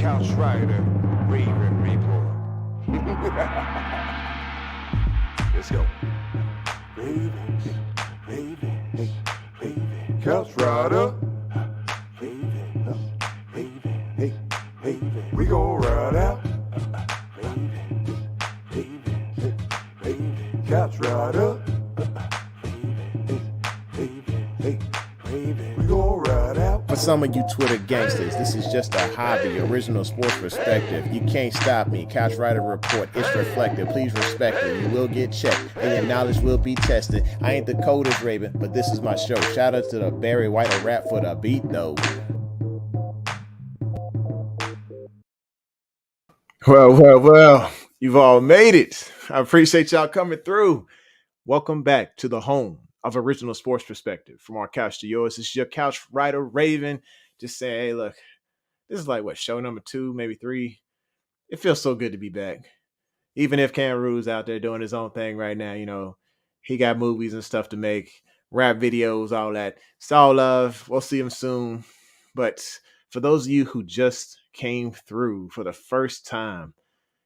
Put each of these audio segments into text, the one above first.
Couch Rider, Raven Report. Let's go. Ravens, Ravens, Ravens, Couch Rider. Ravens, Ravens, Ravens, we gon' ride out. Ravens, Ravens, Ravens, Couch Rider. We gon' ride out. For some of you Twitter gangsters, this is just a hobby, original sports perspective. You can't stop me. Couch Rider Report, it's reflective. Please respect it. You will get checked, and your knowledge will be tested. I ain't the coldest Raven, but this is my show. Shout out to the Barry White of rap for the beat, though. Well, you've all made it. I appreciate y'all coming through. Welcome back to the home of original sports perspective. From our couch to yours, this is your Couch Rider Raven. Just saying, hey, look, this is like, show number 2, maybe 3. It feels so good to be back. Even if Cam Rue's out there doing his own thing right now, you know, he got movies and stuff to make, rap videos, all that. It's all love. We'll see him soon. But for those of you who just came through for the first time,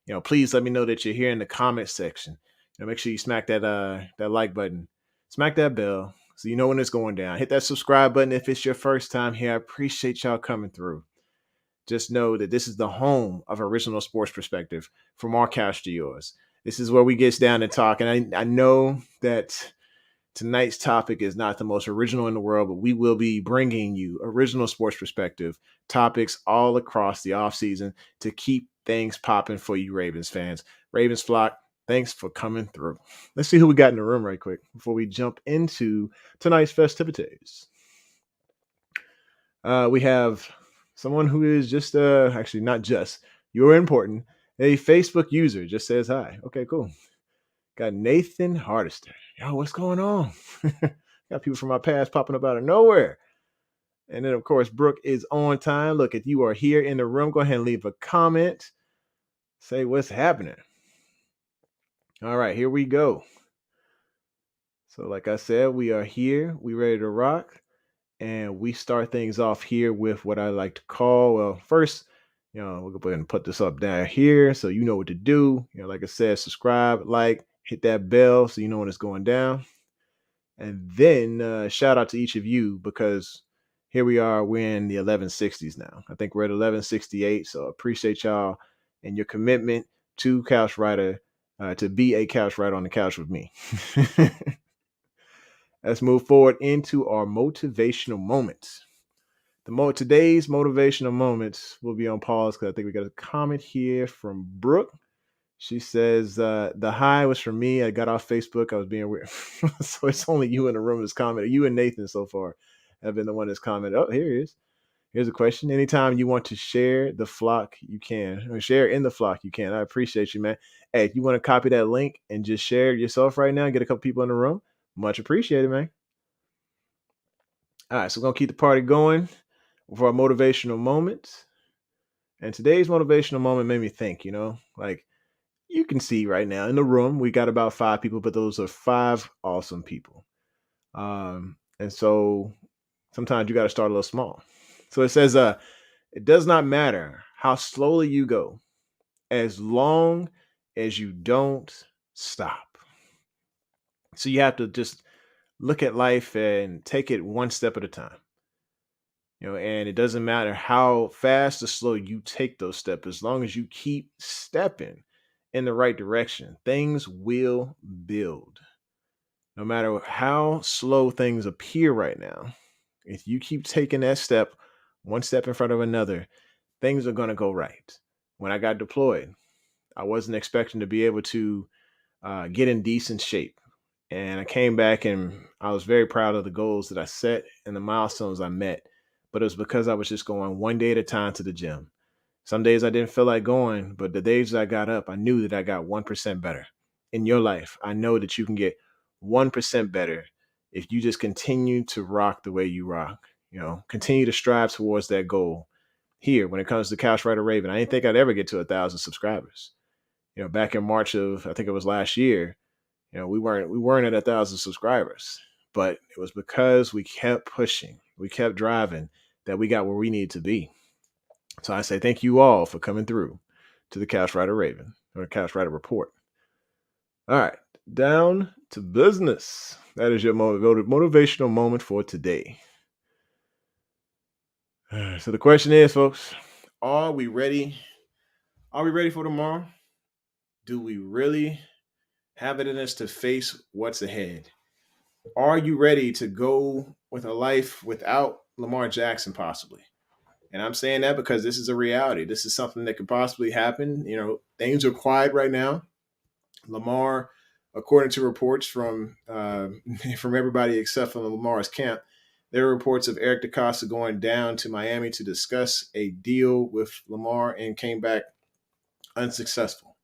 you know, please let me know that you're here in the comment section. You know, make sure you smack that like button, smack that bell, so you know when it's going down. Hit that subscribe button if it's your first time here. I appreciate y'all coming through. Just know that this is the home of original sports perspective, from our couch to yours. This is where we get down and talk. And I know that tonight's topic is not the most original in the world, but we will be bringing you original sports perspective topics all across the offseason to keep things popping for you Ravens fans. Ravens flock, thanks for coming through. Let's see who we got in the room right quick before we jump into tonight's festivities. We have someone who is just, actually not just, you're important, a Facebook user just says hi. Okay, cool. Got Nathan Hardister. Yo, what's going on? Got people from my past popping up out of nowhere. And then, of course, Brooke is on time. Look, if you are here in the room, go ahead and leave a comment. Say what's happening. All right, here we go. So like I said, we are here. We ready to rock. And we start things off here with what I like to call, well, first, you know, we'll go ahead and put this up down here so you know what to do. You know, like I said, subscribe, like, hit that bell so you know when it's going down. And then shout out to each of you, because here we are, we're in the 1160s now. I think we're at 1168. So appreciate y'all and your commitment to Couch Rider, to be a Couch Rider on the couch with me. Let's move forward into our motivational moments. Today's motivational moments will be on pause because I think we got a comment here from Brooke. She says, the high was from me. I got off Facebook. I was being weird. So it's only you in the room that's commented. You and Nathan so far have been the one that's commented. Oh, here he is. Here's a question. Anytime you want to share the flock, you can. Or share in the flock, you can. I appreciate you, man. Hey, if you want to copy that link and just share it yourself right now, get a couple people in the room, much appreciated, man. All right, so we're going to keep the party going for our motivational moments. And today's motivational moment made me think, you know, like, you can see right now in the room, we got about 5 people, but those are 5 awesome people. And so sometimes you got to start a little small. So it says, it does not matter how slowly you go, as long as you don't stop. So you have to just look at life and take it one step at a time. You know, and it doesn't matter how fast or slow you take those steps, as long as you keep stepping in the right direction, things will build. No matter how slow things appear right now, if you keep taking that step, one step in front of another, things are going to go right. When I got deployed, I wasn't expecting to be able to get in decent shape. And I came back and I was very proud of the goals that I set and the milestones I met. But it was because I was just going one day at a time to the gym. Some days I didn't feel like going, but the days that I got up, I knew that I got 1% better. In your life, I know that you can get 1% better if you just continue to rock the way you rock. You know, continue to strive towards that goal. Here, when it comes to Couch Rider Raven, I didn't think I'd ever get to 1,000 subscribers. You know, back in March of, I think it was last year, you know, we weren't at 1,000 subscribers, but it was because we kept pushing, we kept driving, that we got where we needed to be. So I say thank you all for coming through to the Couch Rider Raven or Couch Rider Report. All right, down to business. That is your motivational moment for today. So the question is, folks, are we ready? Are we ready for tomorrow? Do we really have it in us to face what's ahead? Are you ready to go with a life without Lamar Jackson, possibly? And I'm saying that because this is a reality. This is something that could possibly happen. You know, things are quiet right now. Lamar, according to reports from from everybody except from Lamar's camp, there are reports of Eric DeCosta going down to Miami to discuss a deal with Lamar and came back unsuccessful.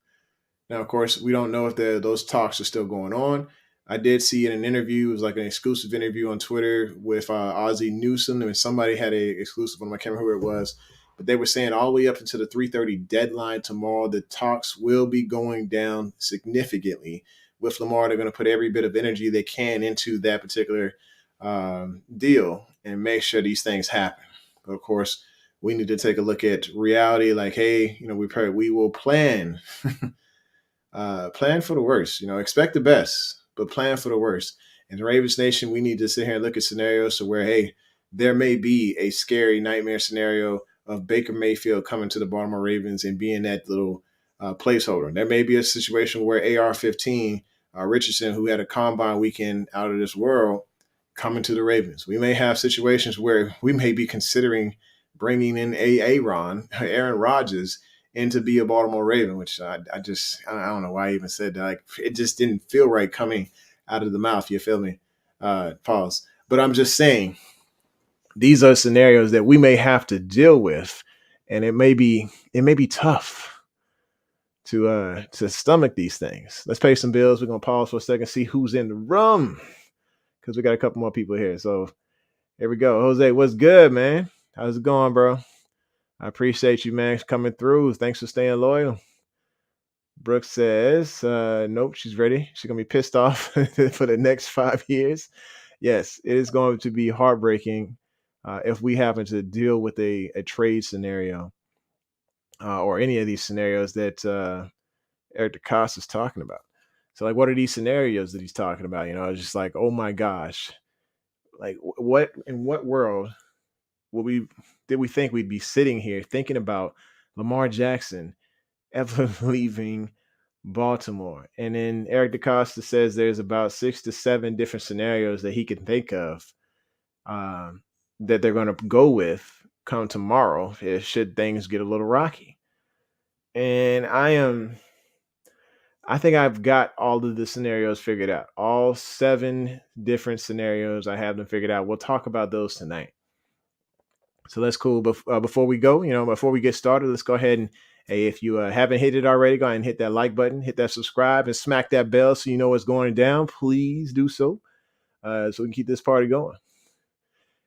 Now, of course, we don't know if those talks are still going on. I did see in an interview, it was like an exclusive interview on Twitter with Ozzie Newsome, and somebody had a exclusive one. I can't remember who it was, but they were saying all the way up until the 3:30 deadline tomorrow, the talks will be going down significantly. With Lamar, they're going to put every bit of energy they can into that particular deal and make sure these things happen. But of course, we need to take a look at reality. Like, hey, you know, we will plan. Plan for the worst. You know, expect the best, but plan for the worst. In the Ravens Nation, we need to sit here and look at scenarios to where, hey, there may be a scary nightmare scenario of Baker Mayfield coming to the Baltimore Ravens and being that little placeholder. There may be a situation where AR-15 Richardson, who had a combine weekend out of this world, coming to the Ravens. We may have situations where we may be considering bringing in Aaron Rodgers, and to be a Baltimore Raven, which I don't know why I even said that. Like, it just didn't feel right coming out of the mouth. You feel me? Pause. But I'm just saying, these are scenarios that we may have to deal with, and it may be tough to stomach these things. Let's pay some bills. We're gonna pause for a second, see who's in the room, because we got a couple more people here. So here we go. Jose, what's good, man? How's it going, bro? I appreciate you, man, coming through. Thanks for staying loyal. Brooke says, nope, she's ready. She's going to be pissed off for the next 5 years. Yes, it is going to be heartbreaking if we happen to deal with a trade scenario or any of these scenarios that Eric DeCosta is talking about. So, like, what are these scenarios that he's talking about? You know, it's just like, oh my gosh, like, what in what world did we think we'd be sitting here thinking about Lamar Jackson ever leaving Baltimore? And then Eric DeCosta says there's about 6 to 7 different scenarios that he can think of that they're going to go with come tomorrow should things get a little rocky. And I think I've got all of the scenarios figured out. All 7 different scenarios, I have them figured out. We'll talk about those tonight. So that's cool. But before we go, before we get started, let's go ahead and, hey, if you haven't hit it already, go ahead and hit that like button, hit that subscribe, and smack that bell so you know what's going down. Please do so we can keep this party going.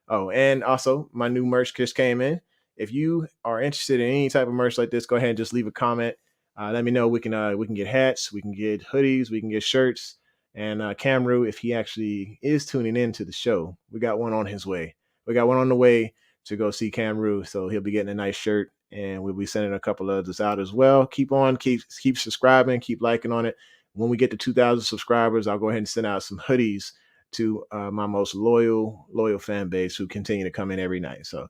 Oh, and also my new merch just came in. If you are interested in any type of merch like this, go ahead and just leave a comment. Let me know. We can get hats, we can get hoodies, we can get shirts. And Camru, if he actually is tuning in to the show, we got one on his way. We got one on the way to go see Camru, so he'll be getting a nice shirt, and we'll be sending a couple of others out as well. Keep subscribing, keep liking on it. When we get to 2,000 subscribers, I'll go ahead and send out some hoodies to my most loyal fan base who continue to come in every night. So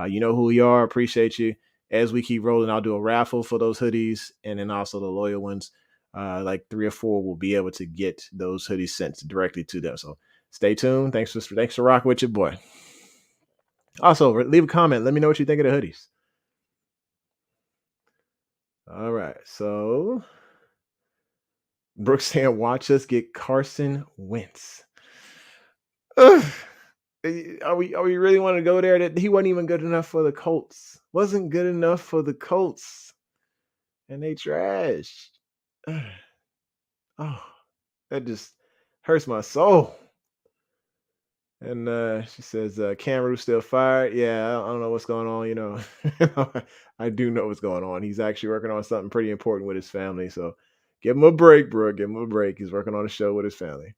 you know who you are. Appreciate you. As we keep rolling, I'll do a raffle for those hoodies, and then also the loyal ones, like 3 or 4, will be able to get those hoodies sent directly to them. So stay tuned. Thanks for rocking with your boy. Also, leave a comment. Let me know what you think of the hoodies. All right. So Brooks saying, watch us get Carson Wentz. Ugh. Are we really want to go there? That he wasn't even good enough for the Colts. Wasn't good enough for the Colts. And they trashed. Oh, that just hurts my soul. And she says, Cameron's still fired. Yeah, I don't know what's going on, I do know what's going on. He's actually working on something pretty important with his family. So give him a break, bro. Give him a break. He's working on a show with his family.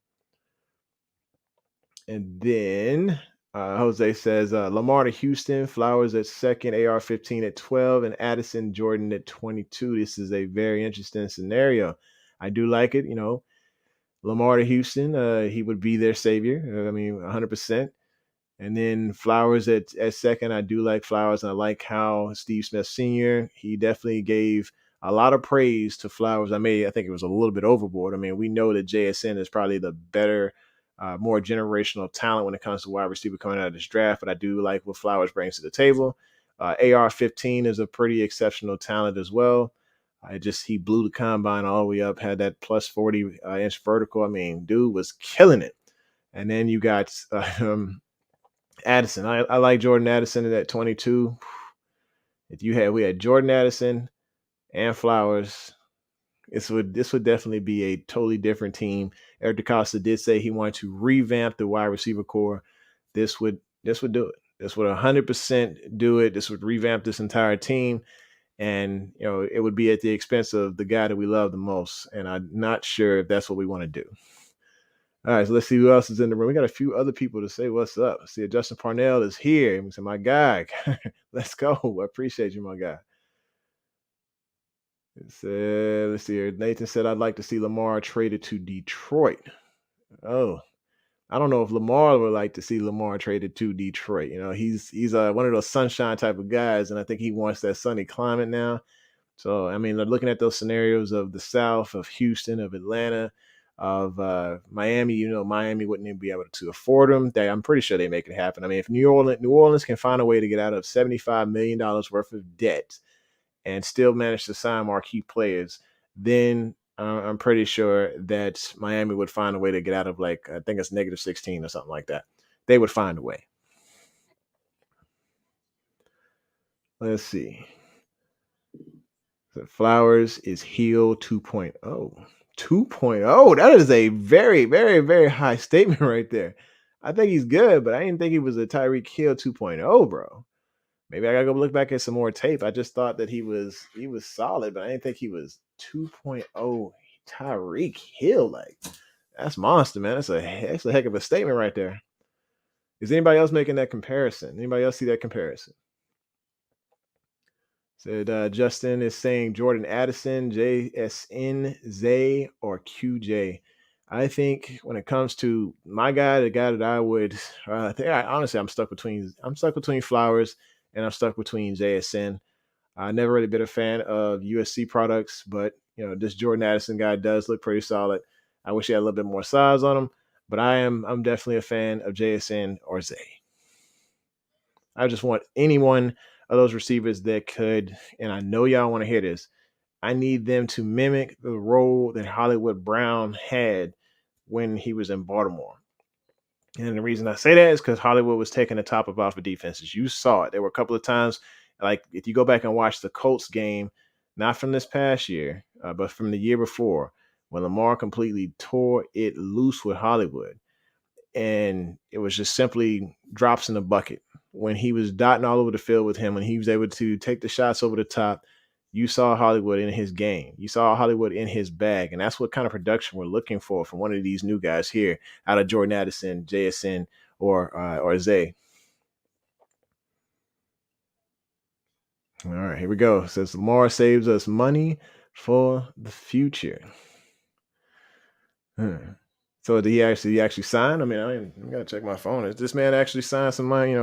And then Jose says Lamar to Houston, Flowers at second, AR-15 at 12, and Addison Jordan at 22. This is a very interesting scenario. I do like it. Lamar to Houston, he would be their savior. I mean, 100%. And then Flowers at second. I do like Flowers, and I like how Steve Smith Sr., he definitely gave a lot of praise to Flowers. I think it was a little bit overboard. I mean, we know that JSN is probably the better, more generational talent when it comes to wide receiver coming out of this draft, but I do like what Flowers brings to the table. AR-15 is a pretty exceptional talent as well. He blew the combine all the way up, had that plus 40 inch vertical. I mean, dude was killing it. And then you got Addison. I like Jordan Addison at 22. We had Jordan Addison and Flowers. This would definitely be a totally different team. Eric DeCosta did say he wanted to revamp the wide receiver core. This would do it. This would 100% do it. This would revamp this entire team, and it would be at the expense of the guy that we love the most. And I'm not sure if that's what we want to do. All right, so let's see who else is in the room. We got a few other people to say what's up. See, Justin Parnell is here. He said, "My guy, let's go." I appreciate you, my guy. Let's see here. Nathan said, "I'd like to see Lamar traded to Detroit." Oh, I don't know if Lamar would like to see Lamar traded to Detroit. He's one of those sunshine type of guys, and I think he wants that sunny climate now. So, I mean, they're looking at those scenarios of the South, of Houston, of Atlanta, of Miami. Miami wouldn't even be able to afford them. I'm pretty sure they make it happen. I mean, if New Orleans can find a way to get out of $75 million worth of debt and still manage to sign marquee players, then I'm pretty sure that Miami would find a way to get out of, like, I think it's negative 16 or something like that. They would find a way. Let's see. Flowers is Heel 2.0. 2.0. That is a very, very, very high statement right there. I think he's good, but I didn't think he was a Tyreek Hill 2.0, bro. Maybe I gotta go look back at some more tape. I just thought that he was solid, but I didn't think he was 2.0 Tyreek Hill. Like, that's monster, man. That's a heck of a statement right there. Is anybody else making that comparison? Anybody else see that comparison? Said Justin is saying Jordan Addison, JSN, Zay, or QJ. I think when it comes to my guy, the guy that I would, honestly, I'm stuck between Flowers and I'm stuck between JSN. I never really been a fan of USC products, but this Jordan Addison guy does look pretty solid. I wish he had a little bit more size on him, but I'm definitely a fan of JSN or Zay. I just want anyone of those receivers that could, and I know y'all want to hear this, I need them to mimic the role that Hollywood Brown had when he was in Baltimore. And the reason I say that is because Hollywood was taking the top off of defenses. You saw it. There were a couple of times, like if you go back and watch the Colts game, not from this past year, but from the year before, when Lamar completely tore it loose with Hollywood. And it was just simply drops in the bucket. When he was dotting all over the field with him, when he was able to take the shots over the top, you saw Hollywood in his game. You saw Hollywood in his bag. And that's what kind of production we're looking for from one of these new guys here out of Jordan Addison, JSN, or Zay. All right, here we go. It says Lamar saves us money for the future. So did he actually sign? I mean, I'm gonna check my phone. Is this man actually signed some money?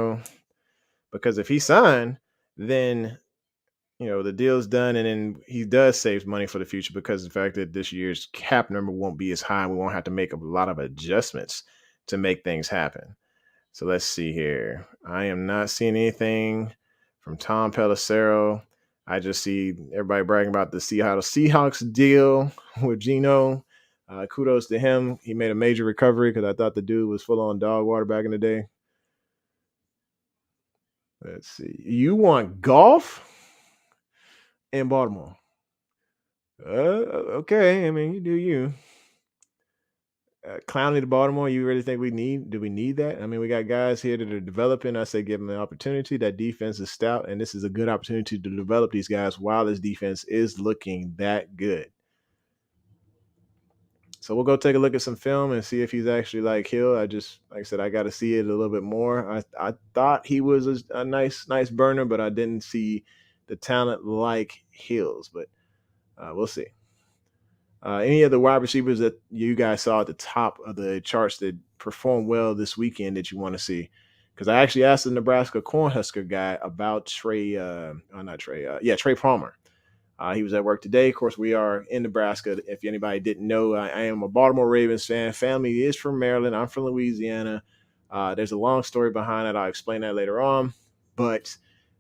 Because if he signed, then the deal's done, and then he does save money for the future because of the fact that this year's cap number won't be as high. We won't have to make a lot of adjustments to make things happen. So let's see here. I am not seeing anything from Tom Pelissero. I just see everybody bragging about the Seahawks deal with Geno. Kudos to him. He made a major recovery because I thought the dude was full on dog water back in the day. Let's see. You want golf in Baltimore? Okay. I mean, you do you. Clowney to Baltimore, you really think do we need that? I mean, we got guys here that are developing. I say give them an opportunity. That defense is stout, and this is a good opportunity to develop these guys while this defense is looking that good. So we'll go take a look at some film and see if he's actually like Hill. Like I said, I got to see it a little bit more. I thought he was a nice burner, but I didn't see the talent like Hills. But we'll see. Any of the wide receivers that you guys saw at the top of the charts that performed well this weekend that you want to see? Because I actually asked the Nebraska Cornhusker guy about not Trey, yeah, Trey Palmer. He was at work today. Of course, we are in Nebraska. If anybody didn't know, I am a Baltimore Ravens fan. Family is from Maryland. I'm from Louisiana. There's a long story behind it. I'll explain that later on. But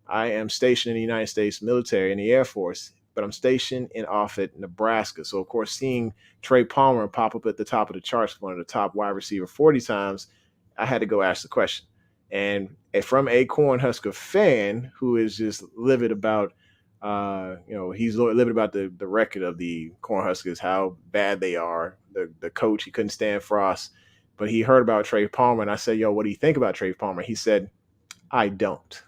I am stationed in the United States military in the Air Force, but I'm stationed in Offutt, Nebraska. So, of course, seeing Trey Palmer pop up at the top of the charts, one of the top wide receiver 40 times, I had to go ask the question. And from a Cornhusker fan who is just livid about he's livid about the record of the Cornhuskers, how bad they are. The coach, he couldn't stand Frost, but he heard about Trey Palmer, and I said, "Yo, what do you think about Trey Palmer?" He said, "I don't."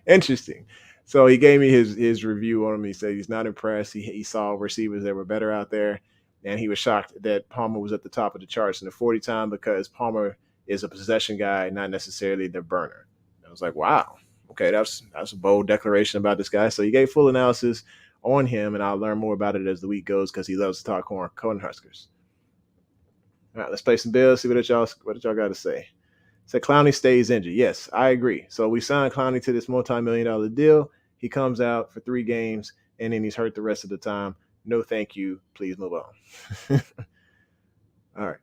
Interesting. So he gave me his review on him. He said he's not impressed. He saw receivers that were better out there, and he was shocked that Palmer was at the top of the charts in the 40 time because Palmer is a possession guy, not necessarily the burner. I was like, wow. Okay, that's a bold declaration about this guy. So he gave full analysis on him, and I'll learn more about it as the week goes because he loves to talk Cornhuskers. All right, let's play some bills. See what did y'all got to say. Said Clowney stays injured. Yes, I agree. So we signed Clowney to this multi-million-dollar deal. He comes out for 3 games, and then he's hurt the rest of the time. No, thank you. Please move on. All right.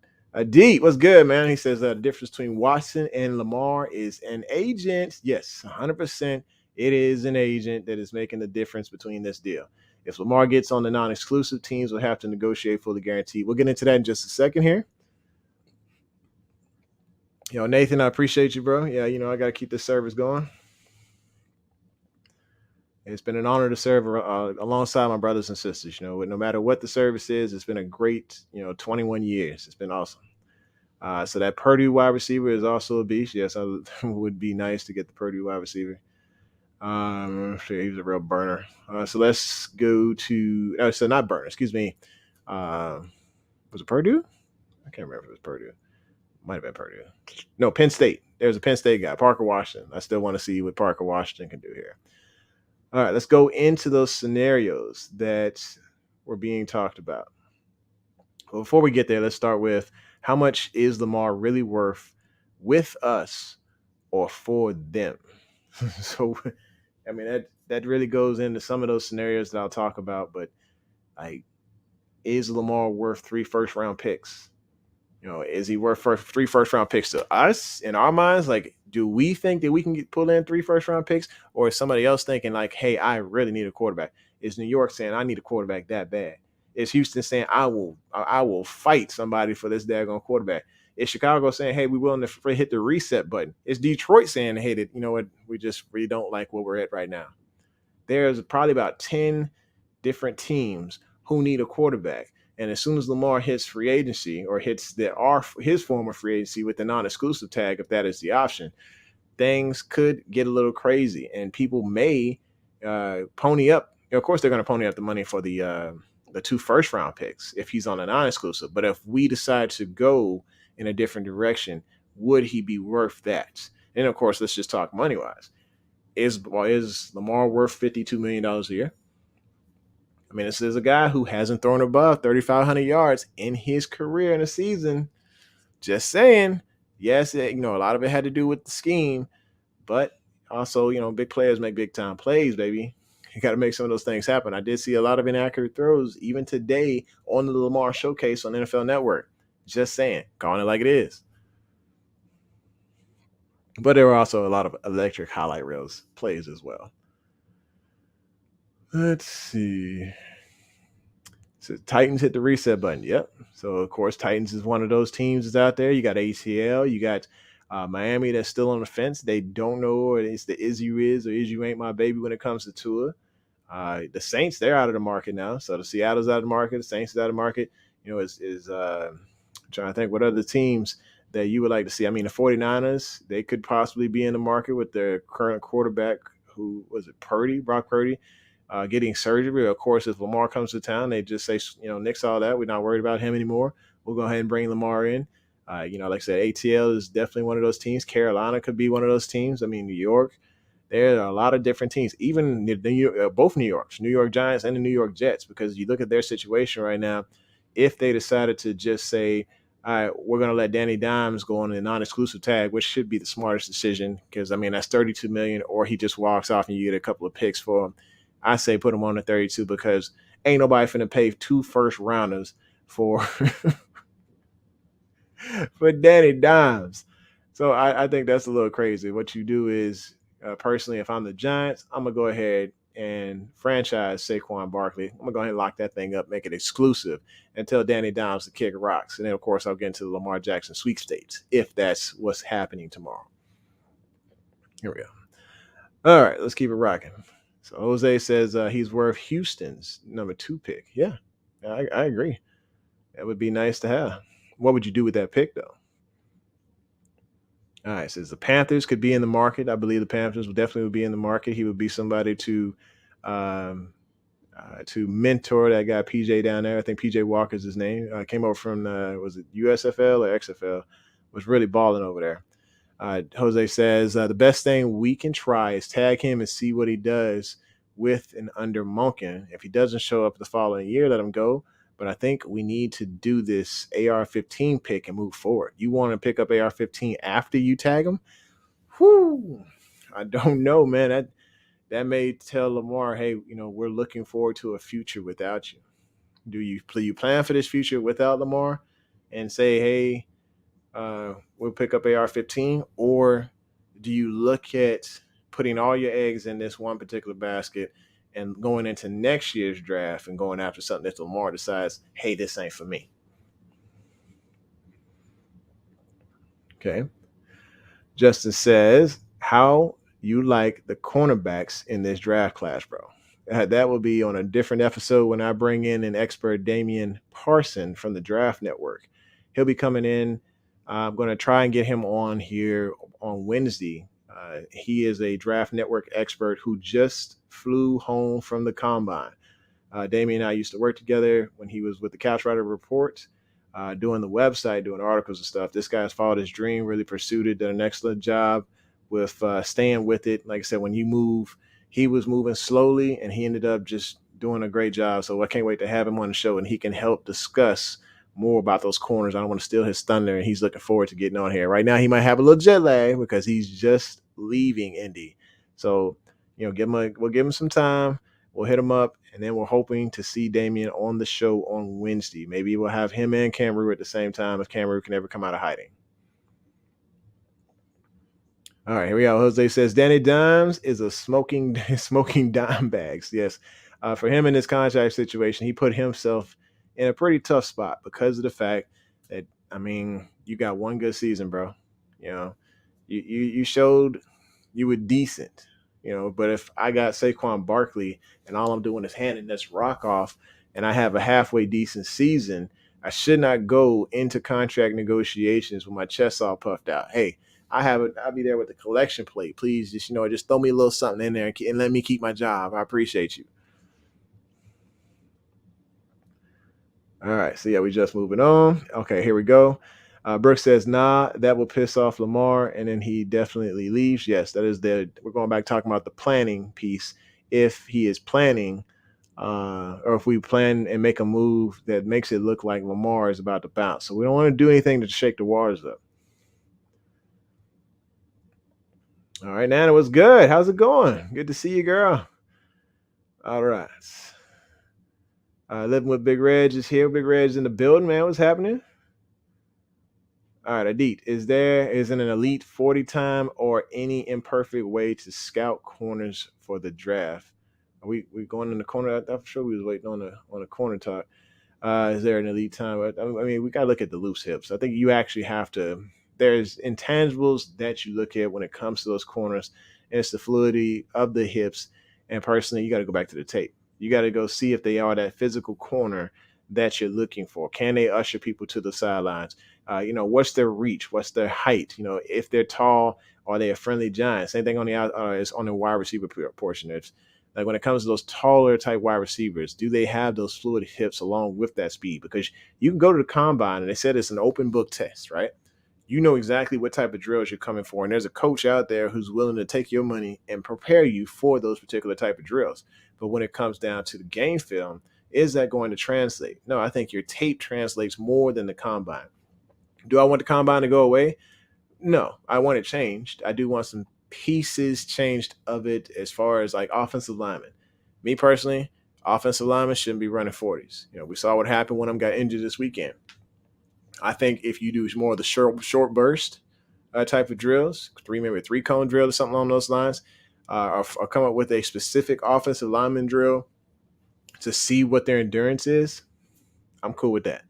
D, what's good, man? He says the difference between Watson and Lamar is an agent. Yes, 100%. It is an agent that is making the difference between this deal. If Lamar gets on the non-exclusive, teams will have to negotiate for the guarantee. We'll get into that in just a second here. Nathan, I appreciate you, bro. Yeah, I got to keep this service going. It's been an honor to serve alongside my brothers and sisters. No matter what the service is, it's been a great, 21 years. It's been awesome. So that Purdue wide receiver is also a beast. Yes, I would be nice to get the Purdue wide receiver. He's a real burner. So let's go to so not burner. Excuse me. Was it Purdue? I can't remember if it was Purdue. Might have been Purdue. No, Penn State. There's a Penn State guy, Parker Washington. I still want to see what Parker Washington can do here. All right, let's go into those scenarios that were being talked about. Well, before we get there, let's start with how much is Lamar really worth with us or for them? So, I mean, that really goes into some of those scenarios that I'll talk about. But like, is Lamar worth 3 first-round picks? Is he worth 3 first-round picks to us in our minds? Like, do we think that we can pull in 3 first-round picks, or is somebody else thinking like, hey, I really need a quarterback? Is New York saying I need a quarterback that bad? Is Houston saying I will fight somebody for this daggone quarterback? Is Chicago saying, hey, we're willing to hit the reset button? Is Detroit saying, hey, that what, we don't like where we're at right now? There's probably about 10 different teams who need a quarterback. And as soon as Lamar hits free agency or hits his former free agency with the non-exclusive tag, if that is the option, things could get a little crazy, and people may pony up. Of course, they're going to pony up the money for the 2 first-round picks if he's on a non-exclusive. But if we decide to go in a different direction, would he be worth that? And of course, let's just talk money-wise. Is Lamar worth $52 million a year? I mean, this is a guy who hasn't thrown above 3,500 yards in his career in a season. Just saying. Yes, a lot of it had to do with the scheme, but also, big players make big time plays, baby. You got to make some of those things happen. I did see a lot of inaccurate throws even today on the Lamar Showcase on NFL Network. Just saying, calling it like it is. But there were also a lot of electric highlight reels plays as well. Let's see. So Titans hit the reset button. Yep. So of course, Titans is one of those teams that's out there. You got ATL. You got Miami that's still on the fence. They don't know if it's the is you is or is you ain't my baby when it comes to Tua. The Saints, they're out of the market now. So the Seattle's out of the market. The Saints is out of the market. I'm trying to think what other teams that you would like to see. I mean, the 49ers, they could possibly be in the market with their current quarterback, who was it, Brock Purdy. getting surgery. Of course, if Lamar comes to town, they just say, nix all that. We're not worried about him anymore. We'll go ahead and bring Lamar in. Like I said, ATL is definitely one of those teams. Carolina could be one of those teams. I mean, New York. There are a lot of different teams, even both New York Giants and the New York Jets, because you look at their situation right now. If they decided to just say, all right, we're going to let Danny Dimes go on a non-exclusive tag, which should be the smartest decision because, I mean, that's $32 million, or he just walks off and you get a couple of picks for him. I say put him on the 32 because ain't nobody finna pay 2 first rounders for for Danny Dimes. So I think that's a little crazy. What you do is, personally, if I'm the Giants, I'm gonna go ahead and franchise Saquon Barkley. I'm gonna go ahead and lock that thing up, make it exclusive, and tell Danny Dimes to kick rocks. And then, of course, I'll get into the Lamar Jackson sweepstakes if that's what's happening tomorrow. Here we go. All right, let's keep it rocking. So Jose says he's worth Houston's number 2 pick. Yeah, I agree. That would be nice to have. What would you do with that pick, though? All right, says the Panthers could be in the market. I believe the Panthers would definitely be in the market. He would be somebody um, to mentor that guy PJ down there. I think PJ Walker's his name. Came over from was it USFL or XFL? Was really balling over there. Jose says the best thing we can try is tag him and see what he does with and under Monken. If he doesn't show up the following year, let him go. But I think we need to do this AR-15 pick and move forward. You want to pick up AR-15 after you tag him? Whew. I don't know, man. That may tell Lamar, hey, we're looking forward to a future without you. Do you plan for this future without Lamar and say, hey, we'll pick up AR-15, or do you look at putting all your eggs in this one particular basket and going into next year's draft and going after something that Lamar decides, hey, this ain't for me? Okay. Justin says, how you like the cornerbacks in this draft class, bro? That will be on a different episode when I bring in an expert, Damian Parson from the Draft Network. He'll be coming in. I'm going to try and get him on here on Wednesday. He is a Draft Network expert who just flew home from the combine. Damian and I used to work together when he was with the Couch Rider Report, doing the website, doing articles and stuff. This guy's followed his dream, really pursued it, done an excellent job with staying with it. Like I said, when you move, he was moving slowly and he ended up just doing a great job. So I can't wait to have him on the show and he can help discuss more about those corners. I don't want to steal his thunder, and he's looking forward to getting on here. Right now, he might have a little jet lag because he's just leaving Indy. So, we'll give him some time. We'll hit him up, and then we're hoping to see Damien on the show on Wednesday. Maybe we'll have him and Cameron at the same time if Cameron can ever come out of hiding. All right, here we go. Jose says Danny Dimes is a smoking dime bags. Yes, for him in this contract situation, he put himself in a pretty tough spot because of the fact that, I mean, you got one good season, bro. You showed you were decent, But if I got Saquon Barkley and all I'm doing is handing this rock off, and I have a halfway decent season, I should not go into contract negotiations with my chest all puffed out. Hey, I'll be there with the collection plate. Please, just throw me a little something in there and let me keep my job. I appreciate you. All right, so yeah, we just moving on. Okay, here we go. Brooks says, nah, that will piss off Lamar, and then he definitely leaves. Yes, that is we're going back talking about the planning piece. If he is planning, or if we plan and make a move that makes it look like Lamar is about to bounce. So we don't want to do anything to shake the waters up. All right, Nana, what's good? How's it going? Good to see you, girl. All right. Living with Big Reg is here. Big Reg in the building, man. What's happening? All right, Adit, is an elite 40 time or any imperfect way to scout corners for the draft? Are we going in the corner? I'm sure we was waiting on the corner talk. Is there an elite time? I mean, we got to look at the loose hips. I think you actually have to. There's intangibles that you look at when it comes to those corners, and it's the fluidity of the hips. And personally, you got to go back to the tape. You got to go see if they are that physical corner that you're looking for. Can they usher people to the sidelines? What's their reach? What's their height? If they're tall, are they a friendly giant? Same thing on the is on the wide receiver portion. Like when it comes to those taller type wide receivers, do they have those fluid hips along with that speed? Because you can go to the combine and they said it's an open book test, right? You know exactly what type of drills you're coming for, and there's a coach out there who's willing to take your money and prepare you for those particular type of drills. But when it comes down to the game film, is that going to translate? No, I think your tape translates more than the combine. Do I want the combine to go away? No, I want it changed. I do want some pieces changed of it as far as like offensive linemen. Me personally, offensive linemen shouldn't be running 40s. We saw what happened when I got injured this weekend. I think if you do more of the short burst type of drills, maybe three cone drill or something along those lines, or come up with a specific offensive lineman drill to see what their endurance is, I'm cool with that.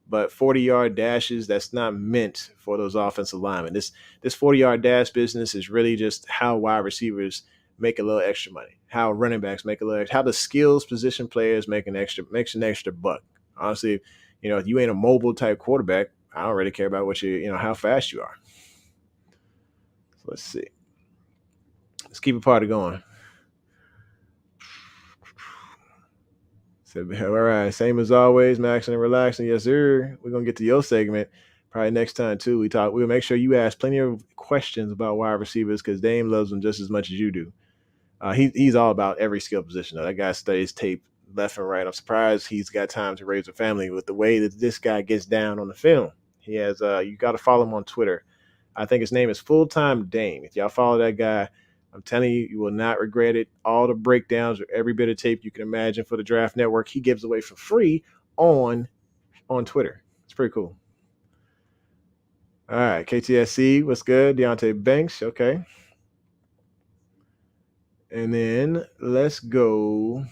But 40-yard dashes, that's not meant for those offensive linemen. This 40-yard dash business is really just how wide receivers make a little extra money, how running backs make a little extra, how the skills position players makes an extra buck. Honestly, if you ain't a mobile type quarterback, I don't really care about what how fast you are. So let's see. Let's keep a party going. So, all right, same as always, maxing and relaxing. Yes, sir. We're gonna get to your segment probably next time too. We'll make sure you ask plenty of questions about wide receivers because Dame loves them just as much as you do. He's all about every skill position. Though. That guy studies tape left and right. I'm surprised he's got time to raise a family with the way that this guy gets down on the film. He has. You got to follow him on Twitter. I think his name is Full Time Dame. If y'all follow that guy, I'm telling you, you will not regret it. All the breakdowns or every bit of tape you can imagine for the Draft Network, he gives away for free on Twitter. It's pretty cool. All right, KTSC, what's good? Deontay Banks, okay. And then let's go.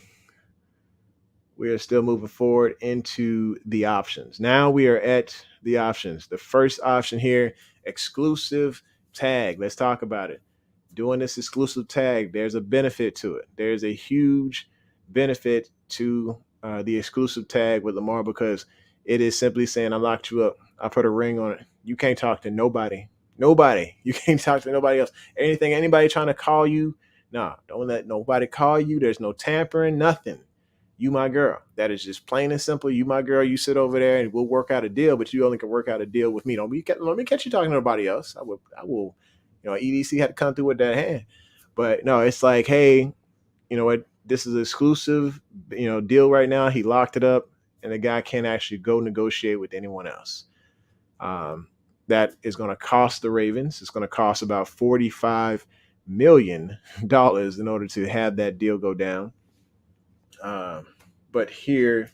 We are still moving forward into the options. Now we are at the options. The first option here, exclusive tag. Let's talk about it. Doing this exclusive tag, there's a benefit to it. There's a huge benefit to the exclusive tag with Lamar because it is simply saying, I locked you up. I put a ring on it. You can't talk to nobody. Nobody. You can't talk to nobody else. Anybody trying to call you, no, don't let nobody call you. There's no tampering, nothing. You my girl. That is just plain and simple. You my girl. You sit over there and we'll work out a deal, but you only can work out a deal with me. Let me catch you talking to nobody else. I will. EDC had to come through with that hand. But no, it's like, hey, you know what? This is an exclusive, deal right now. He locked it up, and the guy can't actually go negotiate with anyone else. That is going to cost the Ravens. It's going to cost about $45 million in order to have that deal go down. But here,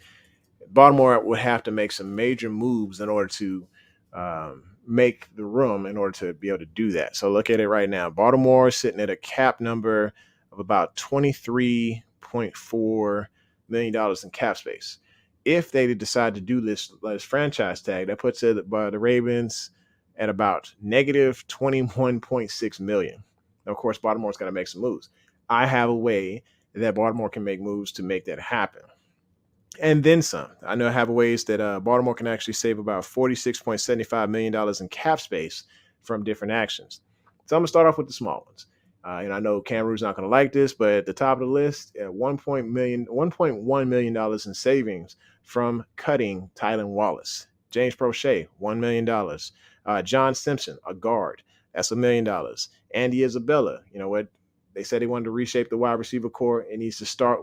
Baltimore would have to make some major moves in order to make the room in order to be able to do that. So look at it right now. Baltimore is sitting at a cap number of about $23.4 million in cap space. If they decide to do this franchise tag, that puts it by the Ravens at about negative $21.6 million. Now, of course, Baltimore's got to make some moves. I have a way that Baltimore can make moves to make that happen. And then some. I know I have ways that Baltimore can actually save about $46.75 million in cap space from different actions. So I'm going to start off with the small ones. And I know Cameron's not going to like this, but at the top of the list, $1.1 million in savings from cutting Tylan Wallace. James Prochet, $1 million. John Simpson, a guard, that's $1 million. Andy Isabella, you know what? They said they wanted to reshape the wide receiver core. It needs to start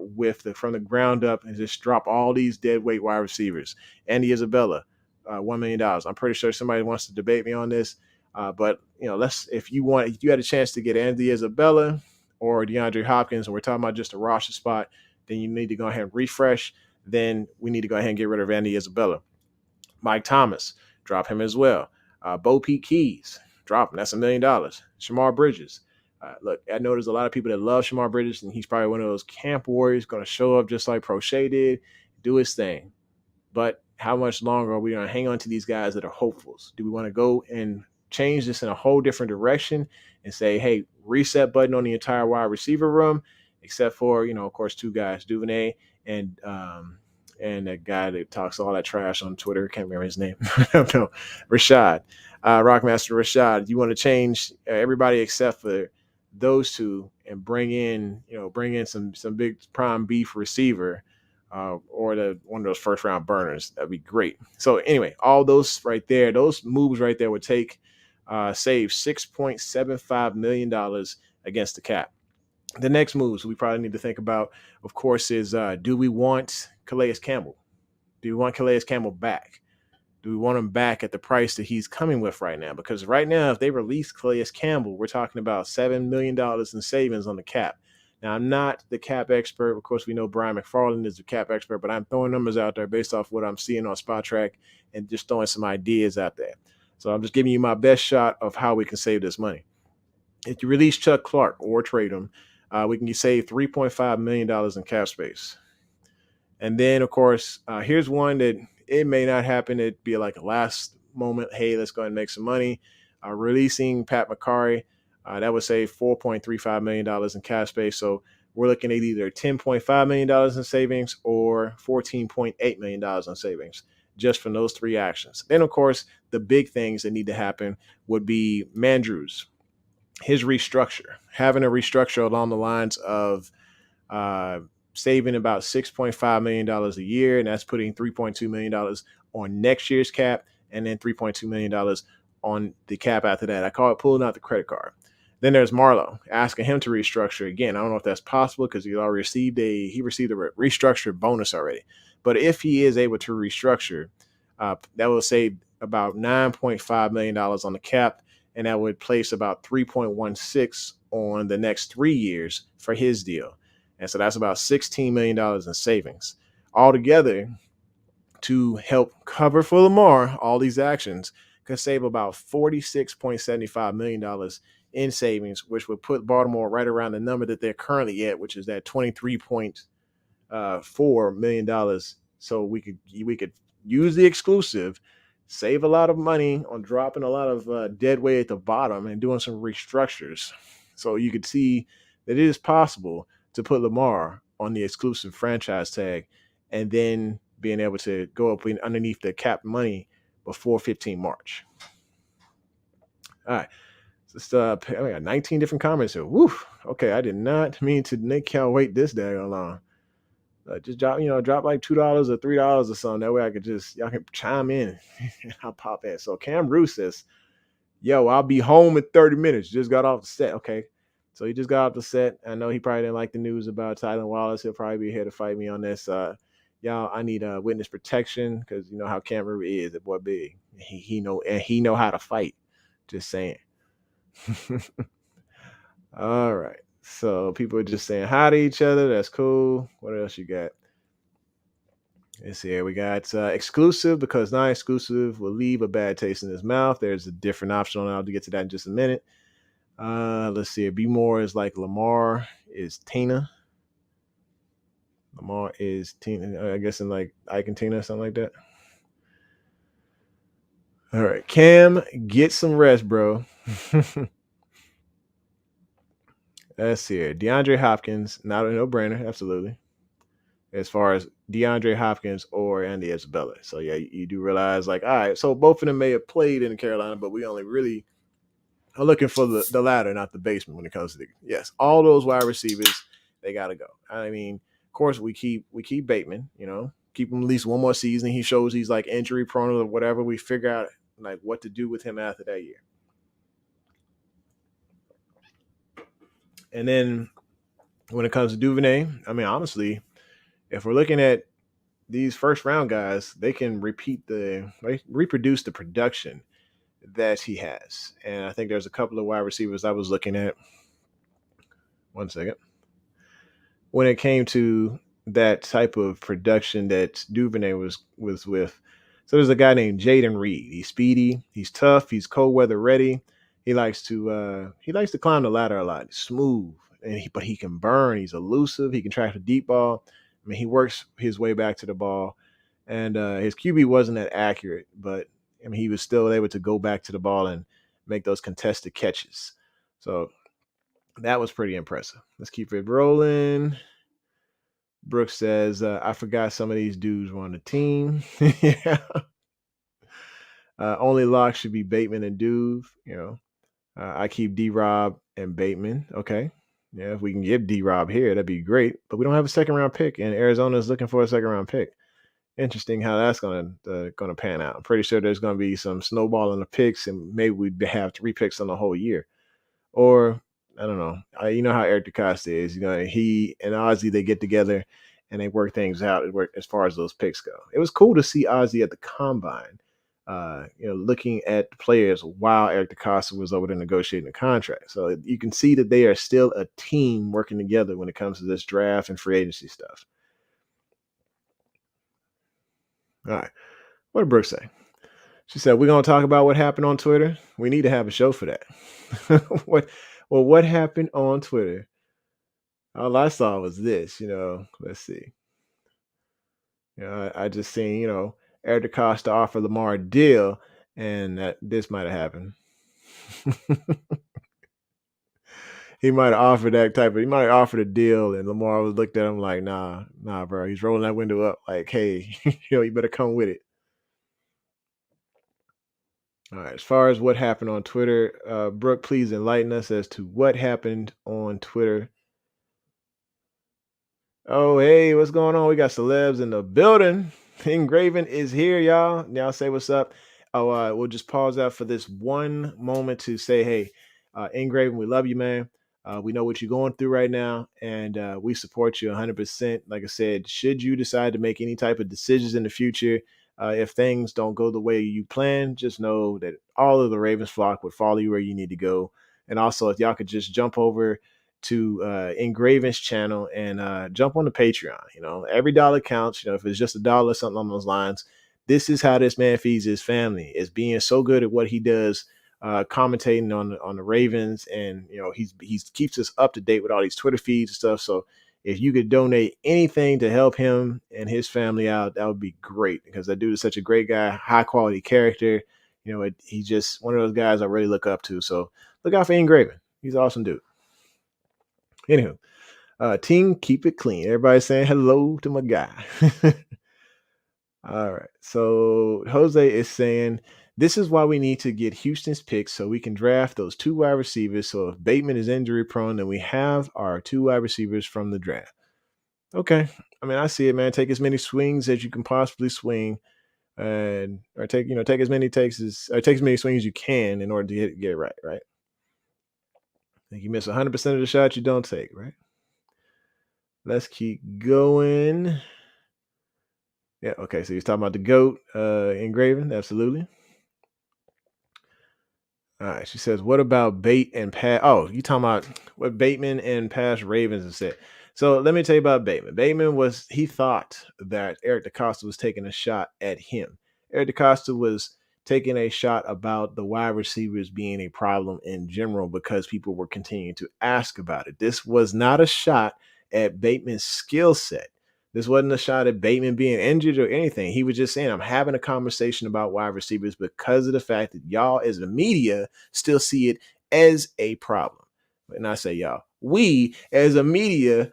from the ground up and just drop all these dead weight wide receivers. Andy Isabella, $1 million. I'm pretty sure somebody wants to debate me on this. But if you had a chance to get Andy Isabella or DeAndre Hopkins, and we're talking about just a roster spot, then you need to go ahead and refresh. Then we need to go ahead and get rid of Andy Isabella. Mike Thomas, drop him as well. Bo P. Keys, drop him. That's $1 million. Shamar Bridges. Look, I know there's a lot of people that love Shamar Bridges, and he's probably one of those camp warriors going to show up just like Prochet did, do his thing. But how much longer are we going to hang on to these guys that are hopefuls? Do we want to go and change this in a whole different direction and say, hey, reset button on the entire wide receiver room, except for, of course, two guys, Duvernay and that guy that talks all that trash on Twitter. Can't remember his name. No, Rashad. Rockmaster Rashad. You want to change everybody except for those two and bring in some big prime beef receiver, or the one of those first round burners. That'd be great. So anyway, all those right there, those moves right there would save $6.75 million against the cap. The next moves we probably need to think about, of course, is do we want Calais Campbell? Do we want Calais Campbell back? Do we want him back at the price that he's coming with right now? Because right now, if they release Calais Campbell, we're talking about $7 million in savings on the cap. Now, I'm not the cap expert. Of course, we know Brian McFarland is the cap expert, but I'm throwing numbers out there based off what I'm seeing on Spot Track and just throwing some ideas out there. So I'm just giving you my best shot of how we can save this money. If you release Chuck Clark or trade him, we can save $3.5 million in cap space. And then, of course, here's one that it may not happen. It'd be like a last moment. Hey, let's go ahead and make some money. Releasing Pat McCarry, that would save $4.35 million in cap space. So we're looking at either $10.5 million in savings or $14.8 million in savings just from those three actions. Then, of course, the big things that need to happen would be Mandrews, his restructure, having a restructure along the lines of saving about $6.5 million a year, and that's putting $3.2 million on next year's cap, and then $3.2 million on the cap after that. I call it pulling out the credit card. Then there's Marlowe, asking him to restructure again. I don't know if that's possible because he already received a restructured bonus already. But if he is able to restructure, that will save about $9.5 million on the cap, and that would place about 3.16 on the next 3 years for his deal. And so that's about $16 million in savings. Altogether, to help cover for Lamar, all these actions could save about $46.75 million in savings, which would put Baltimore right around the number that they're currently at, which is that $23.4 million. So we could use the exclusive, save a lot of money on dropping a lot of dead weight at the bottom and doing some restructures. So you could see that it is possible to put Lamar on the exclusive franchise tag and then being able to go up underneath the cap money before 15 March. All right. Just I got 19 different comments here. Woo. Okay, I did not mean to make y'all wait this daggone long. Just drop like $2 or $3 or something. That way I could y'all can chime in and I'll pop in. So Cam Bruce says, yo, I'll be home in 30 minutes. Just got off the set. Okay. So he just got off the set. I know he probably didn't like the news about Tylan Wallace. He'll probably be here to fight me on this. Y'all, I need witness protection because you know how Cam Bruce is. That boy big. He know how to fight. Just saying. All right. So people are just saying hi to each other. That's cool. What else you got? Let's see here. We got exclusive because non-exclusive will leave a bad taste in his mouth. There's a different option on it. I'll get to that in just a minute. Let's see. Be more is like Lamar is Tina. Lamar is Tina. I guess in like Ike and Tina, something like that. All right. Cam, get some rest, bro. Let's see here. DeAndre Hopkins, not a no-brainer, absolutely. As far as DeAndre Hopkins or Andy Isabella. So, yeah, you do realize, like, all right, so both of them may have played in Carolina, but we only really are looking for the ladder, not the basement when it comes to yes, all those wide receivers, they got to go. I mean, of course, we keep Bateman, keep him at least one more season. He shows he's, like, injury-prone or whatever. We figure out, like, what to do with him after that year. And then when it comes to Duvernay, I mean, honestly, if we're looking at these first round guys, they can reproduce the production that he has. And I think there's a couple of wide receivers I was looking at. One second. When it came to that type of production that Duvernay was with. So there's a guy named Jaden Reed. He's speedy, he's tough, he's cold weather ready. He likes to climb the ladder a lot. He's smooth, but he can burn. He's elusive. He can track the deep ball. I mean, he works his way back to the ball, and his QB wasn't that accurate, but I mean, he was still able to go back to the ball and make those contested catches. So that was pretty impressive. Let's keep it rolling. Brooks says, I forgot some of these dudes were on the team. Yeah. Only lock should be Bateman and Duve, I keep D-Rob and Bateman. Okay. Yeah, if we can get D-Rob here, that'd be great. But we don't have a second round pick, and Arizona's looking for a second round pick. Interesting how that's gonna pan out. I'm pretty sure there's gonna be some snowballing of picks, and maybe we'd have 3 picks on the whole year. Or I don't know. You know how Eric DeCosta is. He and Ozzy, they get together and they work things out as far as those picks go. It was cool to see Ozzy at the combine. Looking at the players while Eric DeCosta was over there negotiating the contract. So you can see that they are still a team working together when it comes to this draft and free agency stuff. All right. What did Brooke say? She said, we're going to talk about what happened on Twitter. We need to have a show for that. What happened on Twitter? All I saw was this, let's see. I just seen, Eric DeCosta offer Lamar a deal, and that this might have happened. He might have offered a deal, and Lamar was looked at him like, nah, bro. He's rolling that window up like, hey, you better come with it. All right. As far as what happened on Twitter, Brooke, please enlighten us as to what happened on Twitter. Oh, hey, what's going on? We got celebs in the building. Engraven is here, y'all. Y'all say what's up. Oh, we'll just pause out for this one moment to say, hey, Engraven, we love you, man. We know what you're going through right now, and we support you 100%. Like I said, should you decide to make any type of decisions in the future, if things don't go the way you plan, just know that all of the Ravens flock would follow you where you need to go. And also, if y'all could just jump over to Engraven's channel and jump on the Patreon. Every dollar counts. If it's just $1, something along those lines. This is how this man feeds his family. Is being so good at what he does, commentating on the Ravens, and he keeps us up to date with all these Twitter feeds and stuff. So if you could donate anything to help him and his family out, that would be great, because that dude is such a great guy, high quality character. He's just one of those guys I really look up to. So look out for Engraven. He's an awesome dude. Anywho, team, keep it clean. Everybody saying hello to my guy. All right. So Jose is saying this is why we need to get Houston's picks so we can draft those 2 wide receivers. So if Bateman is injury prone, then we have our 2 wide receivers from the draft. Okay. I mean, I see it, man. Take as many swings as you can possibly swing, or take as many swings as you can in order to get it right. Right. I think you miss 100% of the shots you don't take. Right. Let's keep going. Yeah, okay. So he's talking about the GOAT Engraven. Absolutely. All right. She says, what about Bait and Pat? Oh, you talking about what Bateman and past Ravens have said. So let me tell you about Bateman. Bateman he thought that Eric DeCosta was taking a shot at him. Eric DeCosta was taking a shot about the wide receivers being a problem in general because people were continuing to ask about it. This was not a shot at Bateman's skill set. This wasn't a shot at Bateman being injured or anything. He was just saying, I'm having a conversation about wide receivers because of the fact that y'all as the media still see it as a problem. And I say y'all, we as a media,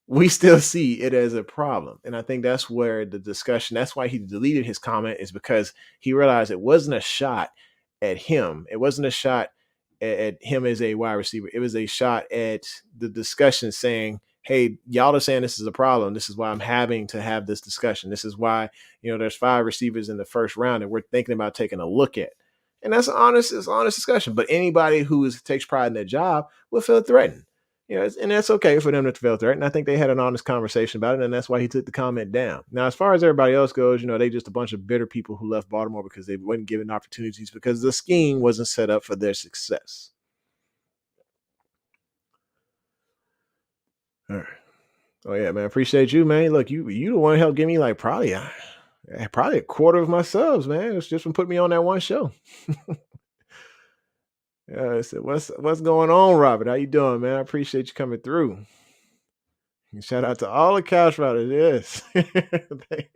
we still see it as a problem. And I think that's where the discussion, that's why he deleted his comment, is because he realized it wasn't a shot at him. It wasn't a shot at him as a wide receiver. It was a shot at the discussion saying, hey, y'all are saying this is a problem. This is why I'm having to have this discussion. This is why, there's 5 receivers in the first round that we're thinking about taking a look at. And that's an honest discussion. But anybody who takes pride in their job will feel threatened. And that's okay for them to feel threatened. I think they had an honest conversation about it, and that's why he took the comment down. Now, as far as everybody else goes, they just a bunch of bitter people who left Baltimore because they weren't given opportunities because the scheme wasn't set up for their success. All right. Oh yeah, man. Appreciate you, man. Look, you the one who helped give me like probably a quarter of my subs, man. It's just from putting me on that one show. Yeah, I said, what's going on, Robert? How you doing, man? I appreciate you coming through. And shout out to all the couch riders. Yes.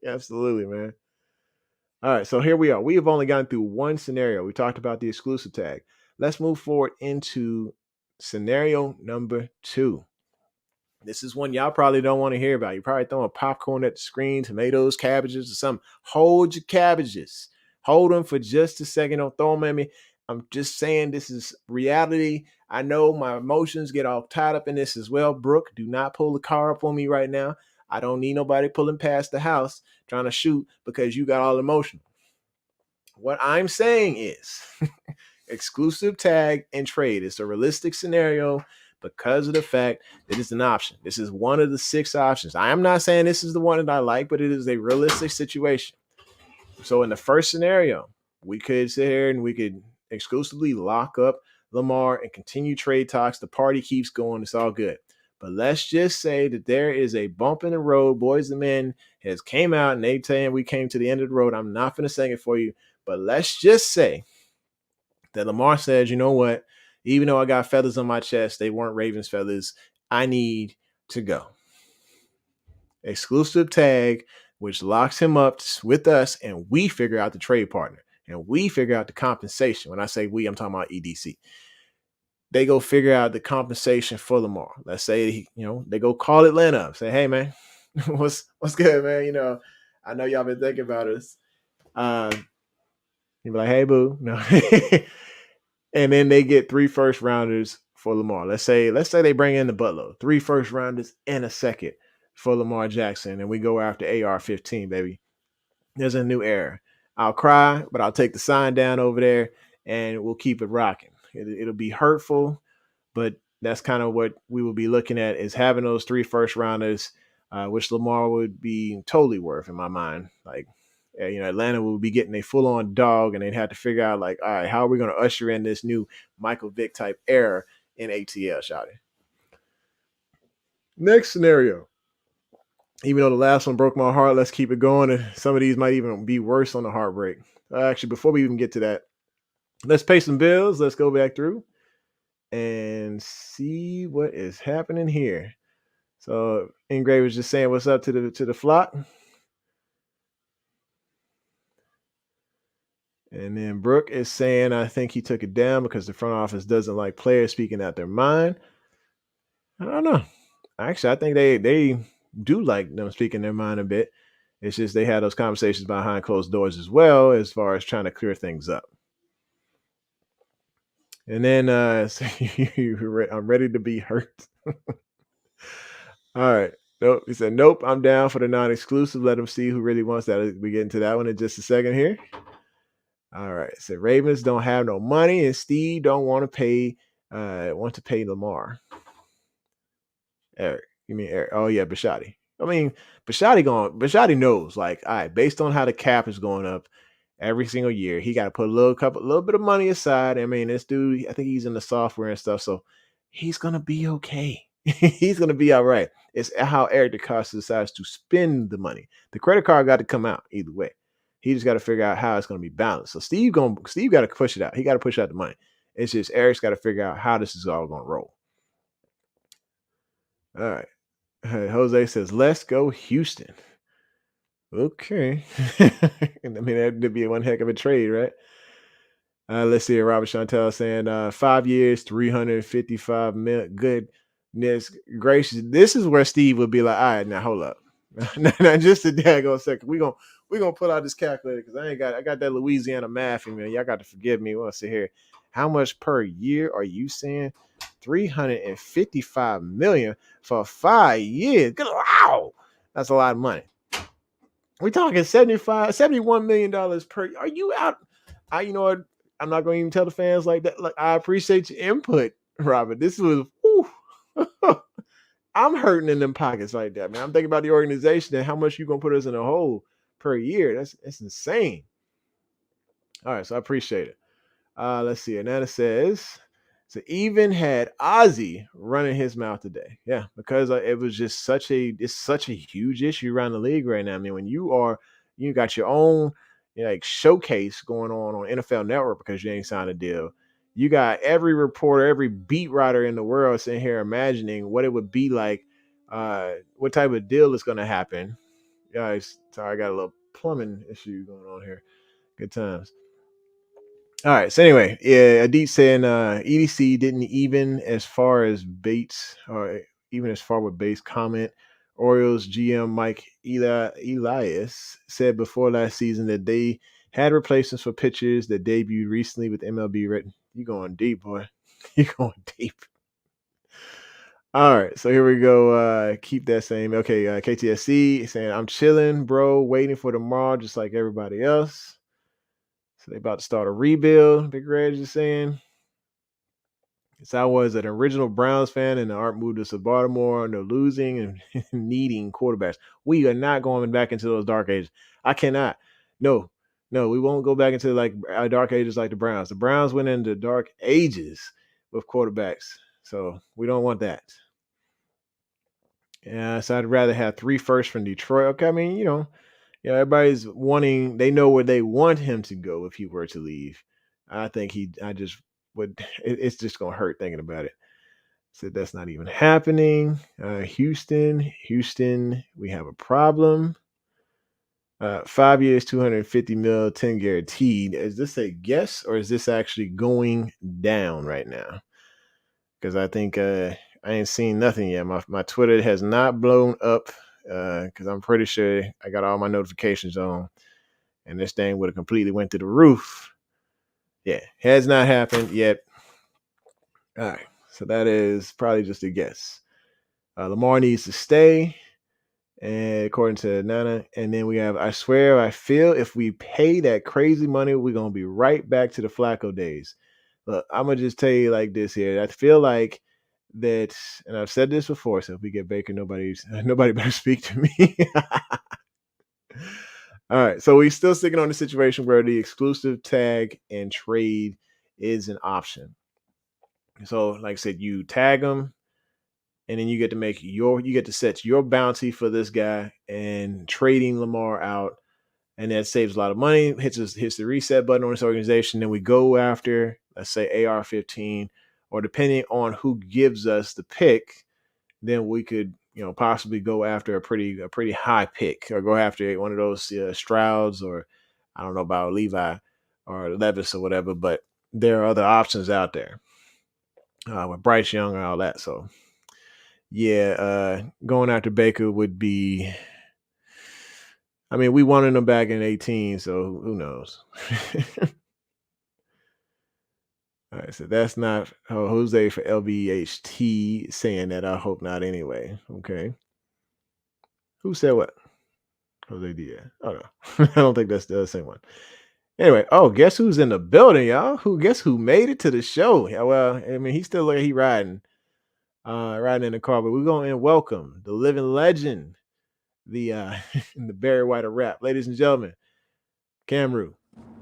Absolutely, man. All right, so here we are. We have only gotten through one scenario. We talked about the exclusive tag. Let's move forward into scenario number 2. This is one y'all probably don't want to hear about. You're probably throwing popcorn at the screen, tomatoes, cabbages, or something. Hold your cabbages. Hold them for just a second. Don't throw them at me. I'm just saying this is reality. I know my emotions get all tied up in this as well. Brooke, do not pull the car up on me right now. I don't need nobody pulling past the house trying to shoot because you got all emotional. What I'm saying is exclusive tag and trade. It's a realistic scenario because of the fact that it's an option. This is one of the 6 options. I am not saying this is the one that I like, but it is a realistic situation. So in the first scenario, we could sit here and we could exclusively lock up Lamar and continue trade talks. The party keeps going. It's all good. But let's just say that there is a bump in the road. Boys and Men has came out and they saying we came to the end of the road. I'm not going to sing it for you. But let's just say that Lamar says, you know what? Even though I got feathers on my chest, they weren't Ravens feathers. I need to go. Exclusive tag, which locks him up with us, and we figure out the trade partner and we figure out the compensation. When I say we, I'm talking about EDC. They go figure out the compensation for Lamar. Let's say, they go call Atlanta up, say, hey man, what's good, man? I know y'all been thinking about us. You'd be like, hey boo, no. And then they get 3 first rounders for Lamar. Let's say they bring in the Butler, 3 first rounders and a second for Lamar Jackson, and we go after AR-15, baby. There's a new era. I'll cry, but I'll take the sign down over there, and we'll keep it rocking. It'll be hurtful, but that's kind of what we will be looking at is having those 3 first rounders, which Lamar would be totally worth in my mind. Like, Atlanta will be getting a full-on dog, and they'd have to figure out, like, all right, how are we going to usher in this new Michael Vick type era in ATL, shawty? Next scenario. Even though the last one broke my heart, let's keep it going. Some of these might even be worse on the heartbreak. Actually, before we even get to that, let's pay some bills. Let's go back through and see what is happening here. So Ingray was just saying what's up to the flock. And then Brooke is saying, I think he took it down because the front office doesn't like players speaking out their mind. I don't know. Actually, I think they do like them speaking their mind a bit. It's just they had those conversations behind closed doors as well, as far as trying to clear things up. And then I'm ready to be hurt. All right. Nope. He said, nope, I'm down for the non-exclusive. Let him see who really wants that. We get into that one in just a second here. All right. So Ravens don't have no money, and Steve don't want to pay Lamar. Eric. You mean Eric? Oh yeah, Bishotti. I mean, Bishotti knows, like, all right, based on how the cap is going up every single year, he got to put a little bit of money aside. I mean, this dude, I think he's in the software and stuff, so he's gonna be okay. He's gonna be all right. It's how Eric DeCosta decides to spend the money. The credit card got to come out either way. He just got to figure out how it's gonna be balanced. So Steve got to push it out. He got to push out the money. It's just Eric's got to figure out how this is all gonna roll. All right. Jose says, let's go Houston. Okay. I mean, that'd be one heck of a trade, right? Let's see. Robert Chantel saying 5 years, 355 million. Goodness gracious. This is where Steve would be like, all right, now hold up. Now, just a daggone second. We're gonna pull out this calculator because I got that Louisiana math in me. Y'all got to forgive me. We'll see here. How much per year are you saying? 355 million for 5 years. Wow, that's a lot of money. We're talking 71 million dollars per. Are you out? You know what? I'm not going to even tell the fans like that. Like, I appreciate your input, Robert. This was. I'm hurting in them pockets like that, man. I'm thinking about the organization and how much you're gonna put us in a hole per year. That's insane. All right, so I appreciate it. Let's see. Anana says, so even had Ozzy running his mouth today. Yeah, because it was just such a huge issue around the league right now. I mean, when you got your own like showcase going on NFL Network because you ain't signed a deal. You got every reporter, every beat writer in the world sitting here imagining what it would be like, what type of deal is going to happen. Guys, sorry, I got a little plumbing issue going on here. Good times. All right. So anyway, yeah, Adit saying EDC didn't even as far as Bates or even as far with Bates comment. Orioles GM Mike Elias said before last season that they had replacements for pitchers that debuted recently with MLB written. You going deep, boy. You going deep. All right, so here we go. Keep that same. Okay, KTSC saying I'm chilling, bro, waiting for tomorrow, just like everybody else. So they about to start a rebuild. Big Reg is saying. So I was an original Browns fan, and the art moved us to Baltimore. No losing and needing quarterbacks. We are not going back into those dark ages. I cannot. No, no, we won't go back into like dark ages like the Browns. The Browns went into dark ages with quarterbacks, so we don't want that. Yeah, so I'd rather have 3 firsts from Detroit. Okay, I mean, everybody's wanting. They know where they want him to go if he were to leave. I think he. I just would. It's just gonna hurt thinking about it. Said that's not even happening. Houston, we have a problem. 5 years, 250 mil, 10 guaranteed. Is this a guess or is this actually going down right now? Because I think I ain't seen nothing yet. My Twitter has not blown up because I'm pretty sure I got all my notifications on, and this thing would have completely went to the roof. Yeah, has not happened yet. All right, so that is probably just a guess. Lamar needs to stay, and according to Nana, and then we have. I swear, I feel if we pay that crazy money, we're gonna be right back to the Flacco days. Look, I'm gonna just tell you like this here. I feel like that, and I've said this before. So if we get Baker, nobody better speak to me. All right, so we're still sticking on the situation where the exclusive tag and trade is an option. So, like I said, you tag them, and then you get to set your bounty for this guy and trading Lamar out, and that saves a lot of money. Hits the reset button on this organization. Then we go after, let's say, AR-15, or depending on who gives us the pick, then we could possibly go after a pretty high pick, or go after one of those Strouds, or I don't know about Levi or Levis or whatever, but there are other options out there with Bryce Young and all that. So yeah, going after Baker would be. I mean, we wanted him back in 18, so who knows? All right, so that's not Jose for LBHT saying that. I hope not anyway. Okay. Who said what? Jose Diaz. Oh, no. I don't think that's the same one. Anyway, guess who's in the building, y'all? Guess who made it to the show? Yeah, well, I mean, he's still he riding in the car, but we're going to welcome the living legend, the the Barry White of rap. Ladies and gentlemen, Camru.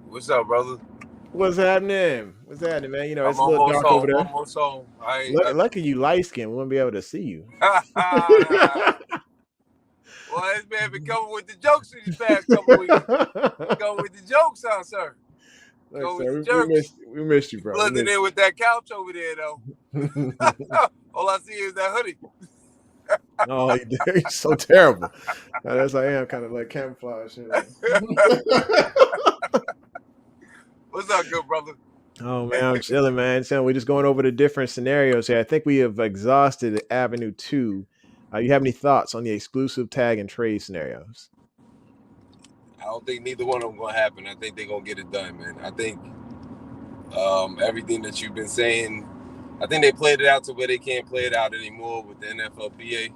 What's up, brother? What's happening? What's happening, man? It's I'm a little almost dark over home. there. Almost home. Lucky you light skinned. We won't be able to see you. Well, this man been coming with the jokes these past couple weeks. Going with the jokes, huh, sir? Look, sir, we missed you, bro. Blending in with that couch over there, though. All I see is that hoodie. Oh, he's so terrible. That's I am kind of like camouflage. What's up, good brother? Oh man, I'm chilling, man. So we're just going over the different scenarios here. I think we have exhausted Avenue 2. You have any thoughts on the exclusive tag and trade scenarios? I don't think neither one of them gonna happen. I think they're gonna get it done, man. I think everything that you've been saying, I think they played it out to where they can't play it out anymore with the NFLPA.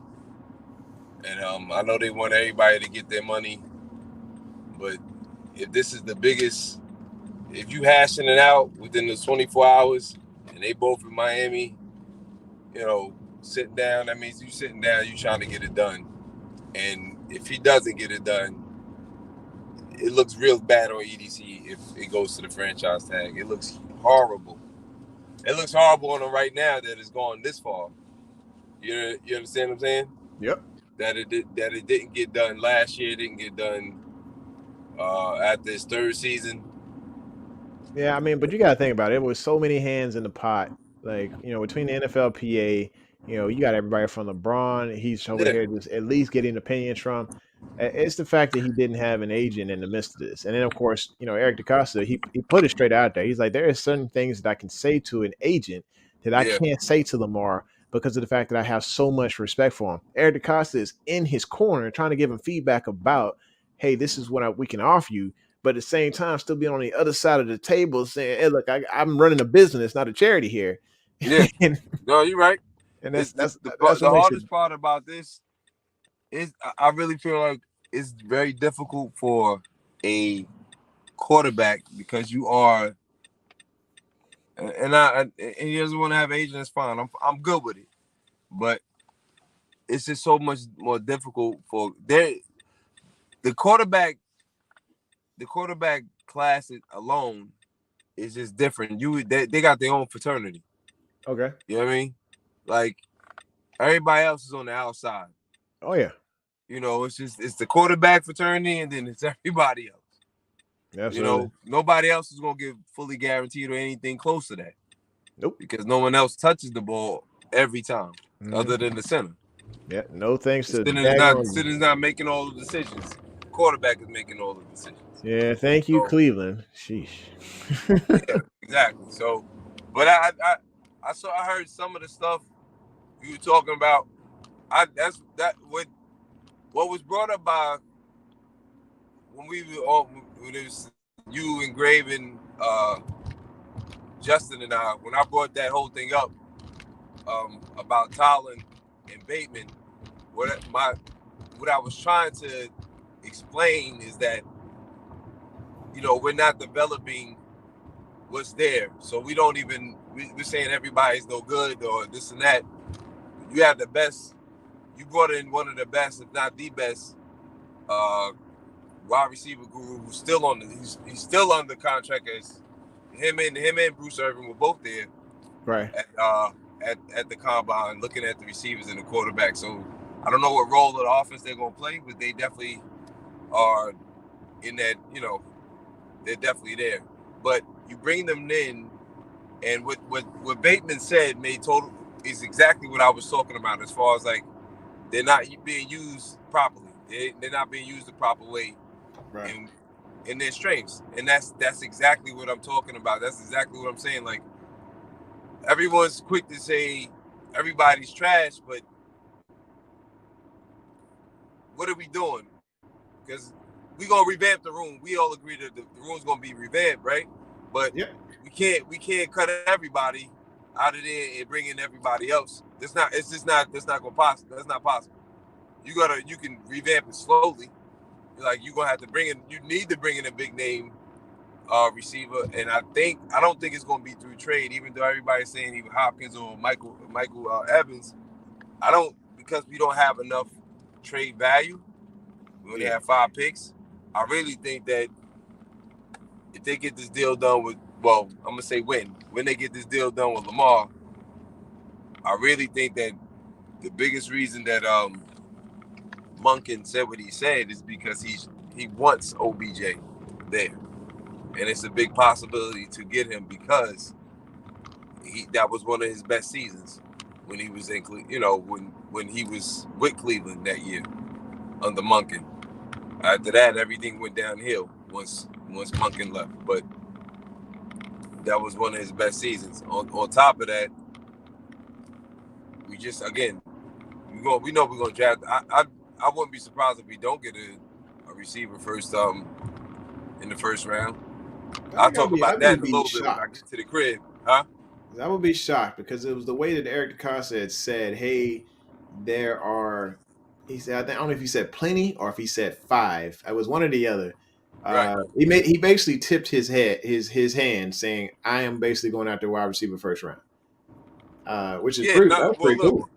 And I know they want everybody to get their money, but if this is the biggest, if you hashing it out within the 24 hours and they both in Miami, sitting down, that means you sitting down, you trying to get it done. And if he doesn't get it done, it looks real bad on EDC if it goes to the franchise tag. It looks horrible. It looks horrible on him right now that it's gone this far. You understand what I'm saying? Yep. That it didn't get done last year, it didn't get done after his third season. Yeah, I mean, but you got to think about it. It was so many hands in the pot. Like, between the NFLPA, you got everybody from LeBron. He's over here just at least getting opinions from. It's the fact that he didn't have an agent in the midst of this. And then, of course, Eric DaCosta, he put it straight out there. He's like, there are certain things that I can say to an agent that I can't say to Lamar because of the fact that I have so much respect for him. Eric DaCosta is in his corner trying to give him feedback about, hey, this is what we can offer you. but at the same time, still being on the other side of the table saying, "Hey, look, I'm running a business, not a charity here." Yeah. and, No, you're right. and It's that's the what makes it. hardest part about this is I really feel like it's very difficult for a quarterback because you are, and he doesn't want to have an agent. That's fine. I'm good with it, but it's just so much more difficult for the quarterback. The quarterback class alone is just different. They got their own fraternity. Okay. You know what I mean? Like everybody else is on the outside. Oh yeah. You know, it's the quarterback fraternity, and then it's everybody else. You Absolutely. know, nobody else is gonna get fully guaranteed or anything close to that Nope. because no one else touches the ball every time, other Mhm. than the center. Yeah. No thanks The to center is not making all the decisions. The quarterback is making all the decisions. Yeah. Thank you, So Cleveland. Sheesh. yeah, exactly. So, but I heard some of the stuff you were talking about. What was brought up by when we were on when it was you and Graven, Justin and I, when I brought that whole thing up about Tylen and Bateman, what I was trying to explain is that we're not developing what's there, so we don't even we're saying everybody's no good or this and that. You have the best. You brought in one of the best, if not the best, wide receiver guru who's still on he's still under contract as him and Bruce Irvin were both there Right. at the combine looking at the receivers and the quarterback. So I don't know what role of the offense they're gonna play, but they definitely are in that, they're definitely there. But you bring them in, and what Bateman said is exactly what I was talking about as far as like they're not being used properly. They're not being used the proper way. Right. In their strengths, and that's exactly what I'm talking about. That's exactly what I'm saying. Like everyone's quick to say everybody's trash, but what are we doing? Because we gonna revamp the room. We all agree that the room's gonna be revamped, right? But Yep. we can't cut everybody out of there and bring in everybody else. That's not gonna possible. That's not possible. You can revamp it slowly. Like you need to bring in a big name receiver, and I don't think it's going to be through trade. Even though everybody's saying either Hopkins or Michael Evans, I don't, because we don't have enough trade value. We only have 5 picks. I really think that if they get this deal done with, well, I'm gonna say when they get this deal done with Lamar, I really think that the biggest reason that Monken said what he said is because he wants OBJ there. And it's a big possibility to get him because that was one of his best seasons when he was in when he was with Cleveland that year under Monken. After that, everything went downhill once Monken left. But that was one of his best seasons. On top of that, we just we know we're gonna draft. I wouldn't be surprised if we don't get a receiver first in the first round. I'll talk I about that would in a be little bit when I shocked. get to the crib, huh? I would be shocked because it was the way that Eric DeCosta had said, "Hey, there are." He said, I don't know if he said plenty or if he said 5. I was one or the other. Right. He basically tipped his hand, saying, "I am basically going after wide receiver first round," which is Yeah. pretty. No. That's Well, pretty look, cool.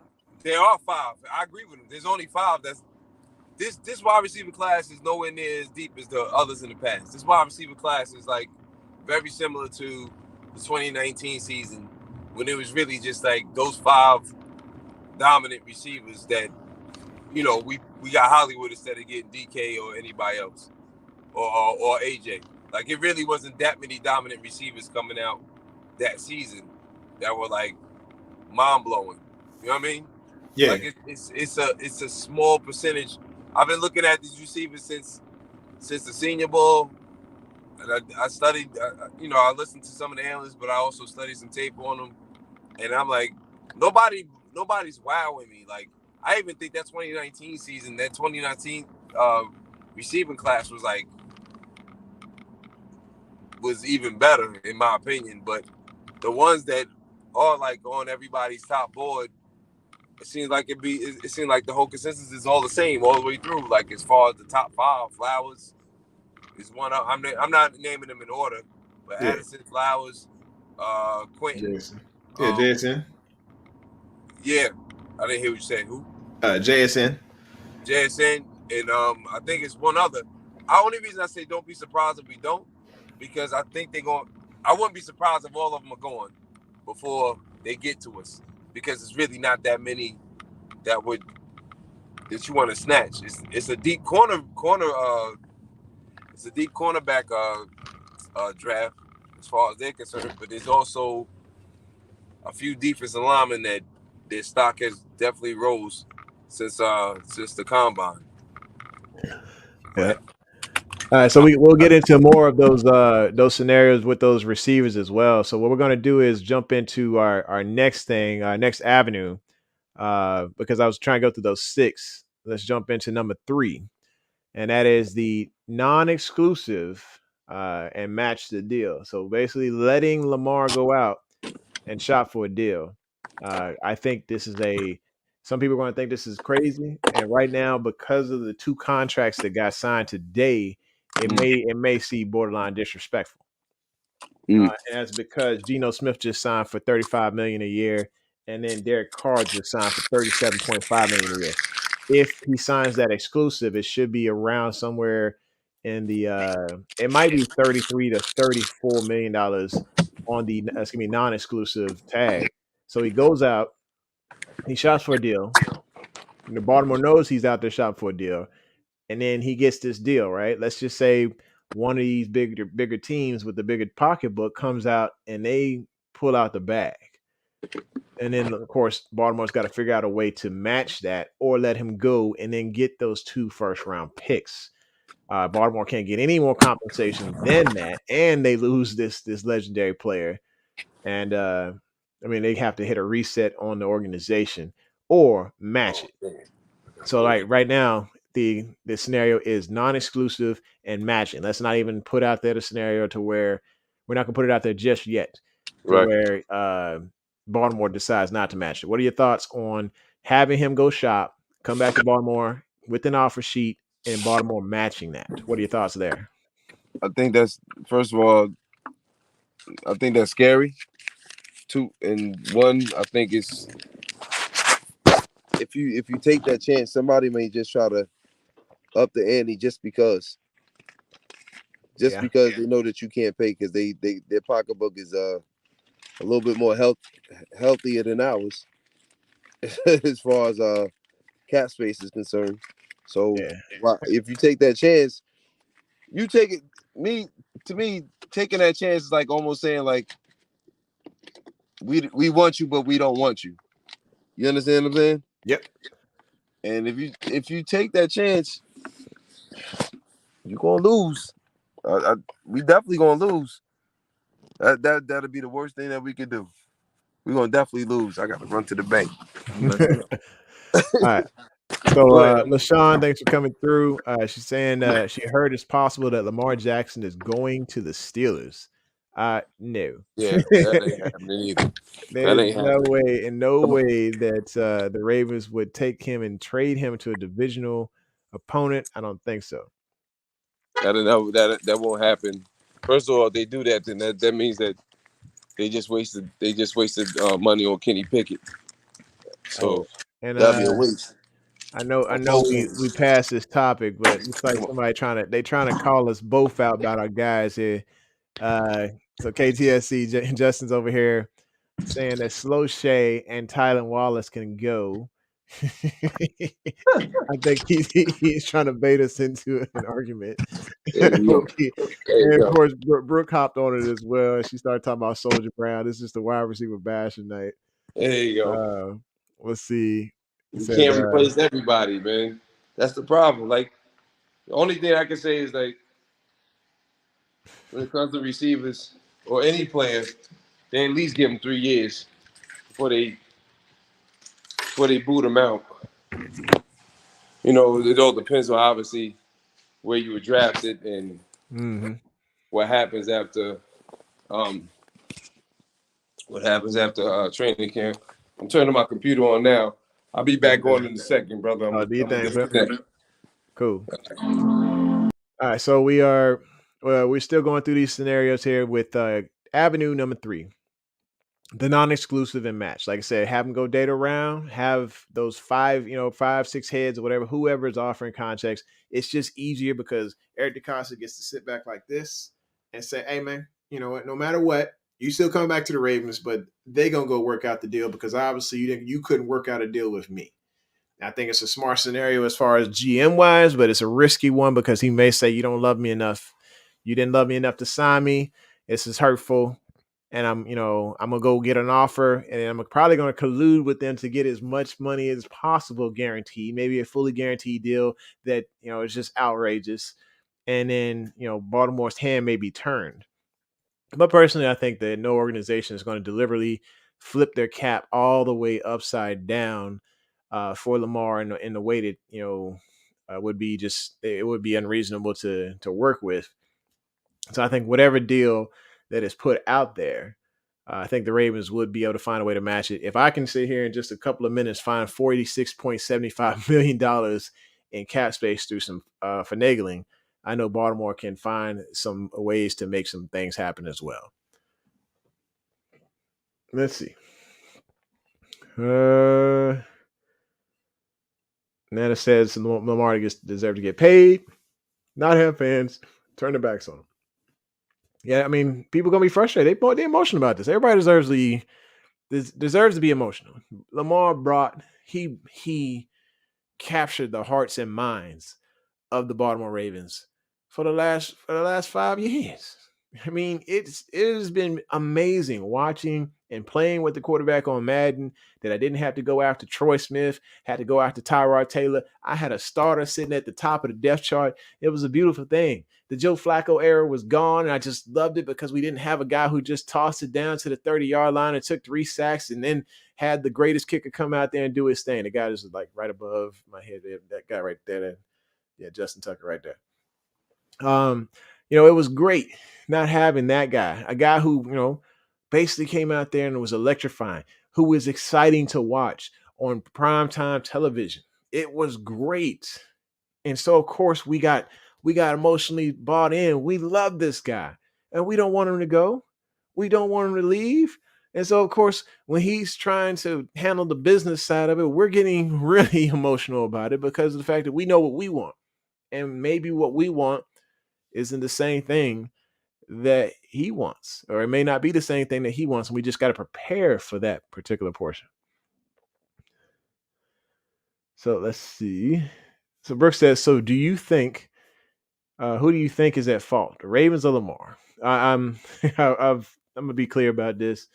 there are 5. I agree with him. There's only 5. This wide receiver class is nowhere near as deep as the others in the past. This wide receiver class is like very similar to the 2019 season when it was really just like those 5 dominant receivers that we got Hollywood instead of getting DK or anybody else or AJ. Like it really wasn't that many dominant receivers coming out that season that were like mind blowing. You know what I mean? Yeah. Like it's a small percentage. I've been looking at these receivers since the Senior Bowl, and I studied. I listened to some of the analysts, but I also studied some tape on them, and I'm like, nobody's wowing me. Like I even think that 2019 season, that 2019 receiving class was like was even better in my opinion. But the ones that are like on everybody's top board, it seems like it seems like the whole consensus is all the same all the way through. Like as far as the top five, Flowers is one. I'm not naming them in order, but Yeah, Addison, Flowers, Quentin. Jason. Yeah, Um, JSN. yeah, I didn't hear what you said. Who? JSN. JSN, and I think it's one other. The only reason I say don't be surprised if we don't, because I think they're going. I wouldn't be surprised if all of them are going before they get to us, because it's really not that many that you want to snatch. It's a deep corner. It's a deep cornerback draft as far as they're concerned, but there's also a few defensive linemen that their stock has definitely rose since the combine. Yeah. All right, so we'll get into more of those scenarios with those receivers as well. So what we're going to do is jump into our next thing, our next avenue, because I was trying to go through those six. Let's jump into number 3, and that is the non-exclusive and match the deal. So basically, letting Lamar go out and shop for a deal. I think this is some people are going to think this is crazy, and right now, because of the 2 contracts that got signed today, it may seem borderline disrespectful. Mm. And that's because Geno Smith just signed for $35 million a year, and then Derek Carr just signed for $37.5 million a year. If he signs that exclusive, it should be around somewhere in the it might be $33 to $34 million on the non-exclusive tag. So he goes out, he shops for a deal. The Baltimore knows he's out there shopping for a deal, and then he gets this deal, right? Let's just say one of these bigger teams with the bigger pocketbook comes out and they pull out the bag. And then, of course, Baltimore's got to figure out a way to match that or let him go and then get those 2 first-round picks. Baltimore can't get any more compensation than that, and they lose this legendary player. And I mean, they have to hit a reset on the organization or match Oh, it. man. So like right now, the scenario is non-exclusive and matching. Let's not even put out there the scenario to where we're not gonna put it out there just yet to Right. where Baltimore decides not to match it. What are your thoughts on having him go shop, come back to Baltimore with an offer sheet, and Baltimore matching that? What are your thoughts there? I think that's first of all, I think that's scary. 2 and 1, I think it's if you take that chance, somebody may just try to up the ante just Yeah, because they know that you can't pay because they their pocketbook is a little bit more healthier than ours as far as cap space is concerned. So yeah, if you take that chance, you take it. To me, taking that chance is like almost saying like we want you, but we don't want you. You understand what I'm saying? yep. And if you take that chance, you're gonna lose. We definitely gonna lose. That'll be the worst thing that we could do. We're gonna definitely lose. I gotta run to the bank. All right. So, Go ahead. LaShawn, thanks for coming through. She's saying she heard it's possible that Lamar Jackson is going to the Steelers. No. Yeah, that ain't happening either. That There's ain't happening. in no way that the Ravens would take him and trade him to a divisional opponent. I don't think so. That won't happen. First of all, if they do that, then that means that they just wasted money on Kenny Pickett. Oh, So and that'll be a waste. I know On both we ends. passed this topic, but it looks like Come on. somebody trying to call us both out about our guys here. So KTSC Justin's over here saying that Slow Shay and Tylen Wallace can go. I think he's trying to bait us into an argument. There you go. Okay. There you And of go. course, Brooke hopped on it as well. She started talking about Soldier Brown. This is just a wide receiver bash tonight. There you go. Let's see. It You says, can't replace everybody, man. That's the problem. Like the only thing I can say is like when it comes to receivers or any player, they at least give them 3 years before they boot them out. You know, it all depends on obviously where you were drafted and mm-hmm. what happens after training camp. I'm turning my computer on now. I'll be back on in a second, brother. Do you I'm gonna think, bro? disconnect. Cool. All right, so we're still going through these scenarios here with avenue number 3, the non-exclusive and match. Like I said, have them go date around, have those 5, 6 heads or whatever, whoever is offering contracts. It's just easier because Eric DeCosta gets to sit back like this and say, hey man, you know what, no matter what, you still come back to the Ravens, but they gonna go work out the deal because obviously you couldn't work out a deal with me. I think it's a smart scenario as far as GM wise, but it's a risky one because he may say you don't love me enough. You didn't love me enough to sign me. This is hurtful. And I'm gonna go get an offer, and I'm probably gonna collude with them to get as much money as possible, guaranteed, maybe a fully guaranteed deal that is just outrageous. And then Baltimore's hand may be turned. But personally, I think that no organization is going to deliberately flip their cap all the way upside down for Lamar in the way that would be it would be unreasonable to work with. So I think whatever deal that is put out there, I think the Ravens would be able to find a way to match it. If I can sit here in just a couple of minutes find $46.75 million in cap space through some finagling, I know Baltimore can find some ways to make some things happen as well. Let's see. Nana says Lamar deserves to get paid, not have fans turn their backs on him. Yeah, I mean, people gonna be frustrated. They're emotional about this. Everybody deserves to be emotional. Lamar he captured the hearts and minds of the Baltimore Ravens for the last 5 years. I mean, it has been amazing watching and playing with the quarterback on Madden that I didn't have to go after Troy Smith, had to go after Tyrod Taylor. I had a starter sitting at the top of the depth chart. It was a beautiful thing. The Joe Flacco era was gone, and I just loved it because we didn't have a guy who just tossed it down to the 30-yard line and took 3 sacks and then had the greatest kicker come out there and do his thing. The guy is like right above my head. That guy right there. Yeah, Justin Tucker right there. It was great not having that guy, a guy who, basically came out there and was electrifying, who was exciting to watch on primetime television. It was great. And so of course we got emotionally bought in. We love this guy and we don't want him to go. We don't want him to leave. And so of course, when he's trying to handle the business side of it, we're getting really emotional about it because of the fact that we know what we want. And maybe what we want isn't the same thing that he wants, or it may not be the same thing that he wants. And we just got to prepare for that particular portion. So let's see. So Brooks says, so do you think, who do you think is at fault, the Ravens or Lamar? I'm going to be clear about this.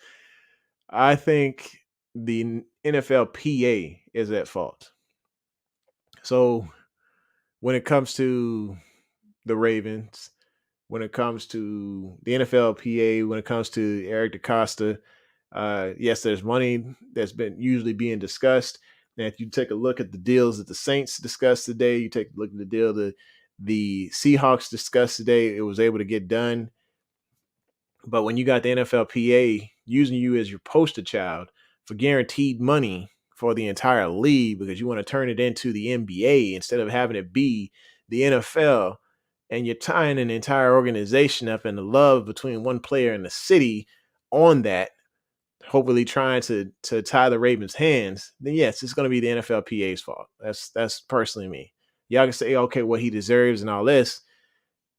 I think the NFLPA is at fault. So when it comes to the Ravens, when it comes to the NFLPA, when it comes to Eric DeCosta, yes, there's money that's been usually being discussed. And if you take a look at the deals that the Saints discussed today, you take a look at the deal that the Seahawks discussed today, it was able to get done. But when you got the NFLPA using you as your poster child for guaranteed money for the entire league because you want to turn it into the NBA instead of having it be the NFL, and you're tying an entire organization up in the love between one player and the city on that, hopefully trying to tie the Ravens' hands, then yes, it's going to be the NFLPA's fault. That's personally me. Y'all can say, okay, what he deserves and all this.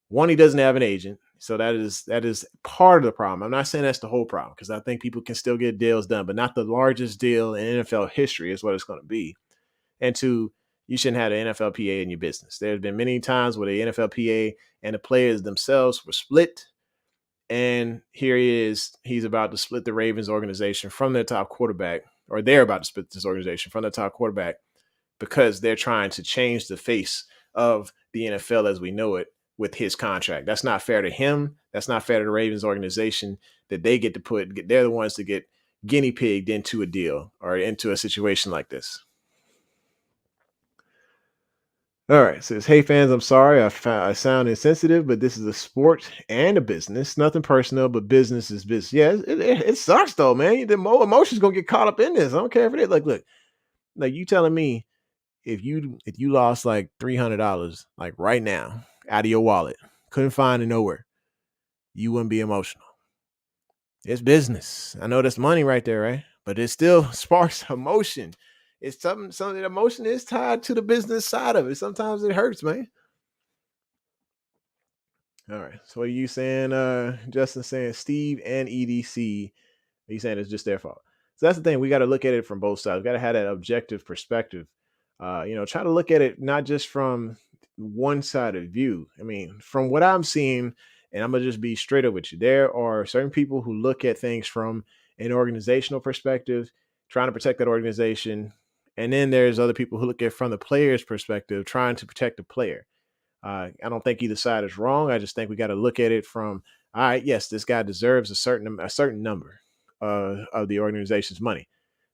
One, he doesn't have an agent. So that is part of the problem. I'm not saying that's the whole problem because I think people can still get deals done, but not the largest deal in NFL history is what it's going to be. And two, you shouldn't have the NFLPA in your business. There's been many times where the NFLPA and the players themselves were split. And here he is. He's about to split the Ravens organization from their top quarterback, or they're about to split this organization from their top quarterback because they're trying to change the face of the NFL as we know it with his contract. That's not fair to him. That's not fair to the Ravens organization that they get to they're the ones to get guinea pigged into a deal or into a situation like this. All right. Says, hey fans, I'm sorry I sound insensitive, but this is a sport and a business. Nothing personal, but business is business. Yeah, it sucks though, man. The emotions gonna get caught up in this. I don't care if it is. Like, look, like you telling me if you lost like $300 like right now out of your wallet, couldn't find it nowhere, you wouldn't be emotional. It's business. I know that's money right there, right? But it still sparks emotion. It's something that emotion is tied to the business side of it. Sometimes it hurts, man. All right. So what are you saying? Justin saying Steve and EDC. He's saying it's just their fault. So that's the thing. We got to look at it from both sides. We got to have that objective perspective. Try to look at it not just from one sided view. I mean, from what I'm seeing, and I'm gonna just be straight up with you. There are certain people who look at things from an organizational perspective, trying to protect that organization, and then there's other people who look at it from the player's perspective, trying to protect the player. I don't think either side is wrong. I just think we got to look at it from, all right, yes, this guy deserves a certain number of the organization's money,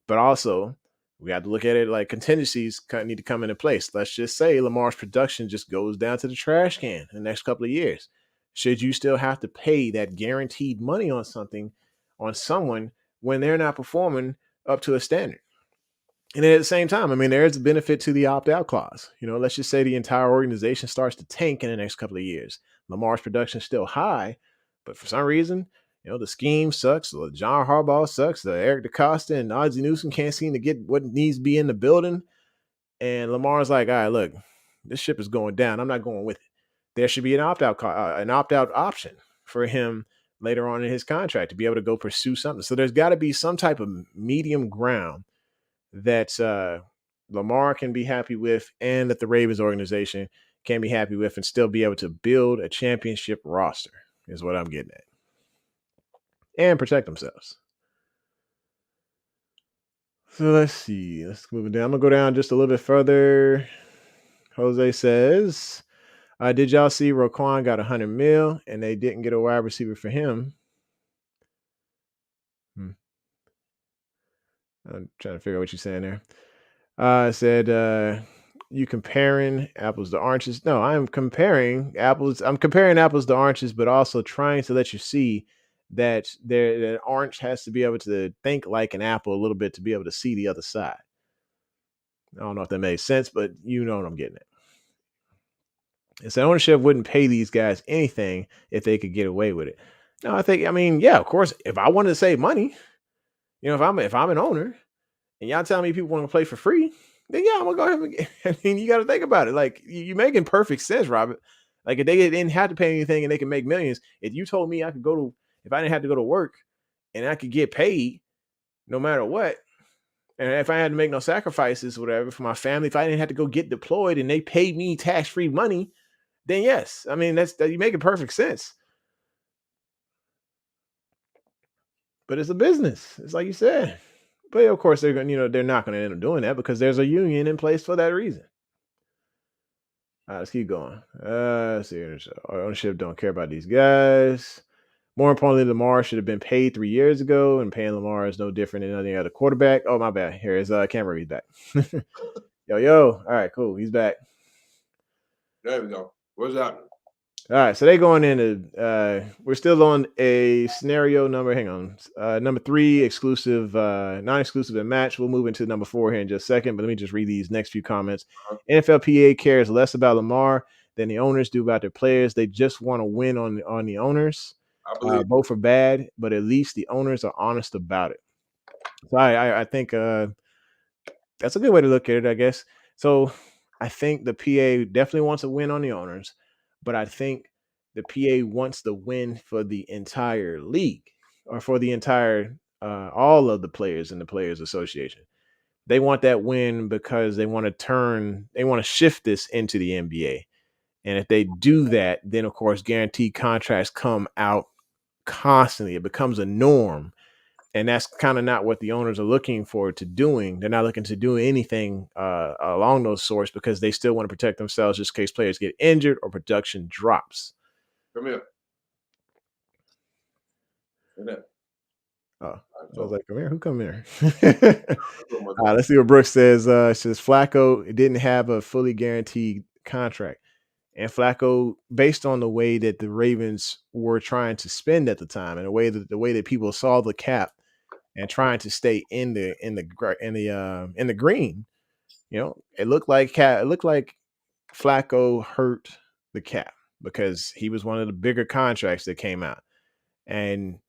but also we got to look at it like contingencies need to come into place. Let's just say Lamar's production just goes down to the trash can in the next couple of years. Should you still have to pay that guaranteed money on someone when they're not performing up to a standard? And then at the same time, I mean, there is a benefit to the opt out clause. Let's just say the entire organization starts to tank in the next couple of years. Lamar's production is still high, but for some reason, the scheme sucks. The John Harbaugh sucks. The Eric DeCosta and Ozzie Newsome can't seem to get what needs to be in the building. And Lamar's like, all right, look, this ship is going down. I'm not going with it. There should be an opt out option for him later on in his contract to be able to go pursue something. So there's got to be some type of medium ground that Lamar can be happy with and that the Ravens organization can be happy with and still be able to build a championship roster is what I'm getting at. And protect themselves. So let's see. Let's move it down. I'm going to go down just a little bit further. Jose says, did y'all see Roquan got $100 million and they didn't get a wide receiver for him? I'm trying to figure out what you're saying there. I said, you comparing apples to oranges. No, I'm comparing apples. I'm comparing apples to oranges, but also trying to let you see that that orange has to be able to think like an apple a little bit to be able to see the other side. I don't know if that makes sense, but you know what I'm getting at. It's that ownership wouldn't pay these guys anything if they could get away with it. No, I mean, yeah, of course, if I wanted to save money, if I'm an owner and y'all tell me people want to play for free, then yeah, I'm gonna go ahead and I mean, you got to think about it. Like you're making perfect sense, Robert. Like if they didn't have to pay anything and they can make millions, if you told me if I didn't have to go to work and I could get paid no matter what, and if I had to make no sacrifices, whatever, for my family, if I didn't have to go get deployed and they paid me tax-free money, then yes, I mean you make perfect sense. But it's a business. It's like you said. But of course they're going, they're not going to end up doing that because there's a union in place for that reason. All right, let's keep going. Let's see. Ownership don't care about these guys. More importantly, Lamar should have been paid 3 years ago, and paying Lamar is no different than any other quarterback. Oh, my bad. Here is camera. He's back. Yo. All right, cool. He's back. There we go. What's happening? All right, so they're going into we're still on a scenario number. Hang on, number 3, exclusive, non-exclusive, and match. We'll move into number 4 here in just a second, but let me just read these next few comments. NFLPA cares less about Lamar than the owners do about their players. They just want to win on the owners. Both are bad, but at least the owners are honest about it. So I think that's a good way to look at it, I guess. So I think the PA definitely wants to win on the owners, but I think the PA wants the win for the entire league or for the entire all of the players in the Players Association. They want that win because they want to shift this into the NBA. And if they do that, then of course guaranteed contracts come out constantly. It becomes a norm. And that's kind of not what the owners are looking forward to doing. They're not looking to do anything along those sorts because they still want to protect themselves just in case players get injured or production drops. Come here. Oh, I was like, come here. Who come here? Let's see what Brooks says. Says Flacco didn't have a fully guaranteed contract. And Flacco, based on the way that the Ravens were trying to spend at the time, and the way that people saw the cap and trying to stay in the green, it looked like Flacco hurt the cap because he was one of the bigger contracts that came out, and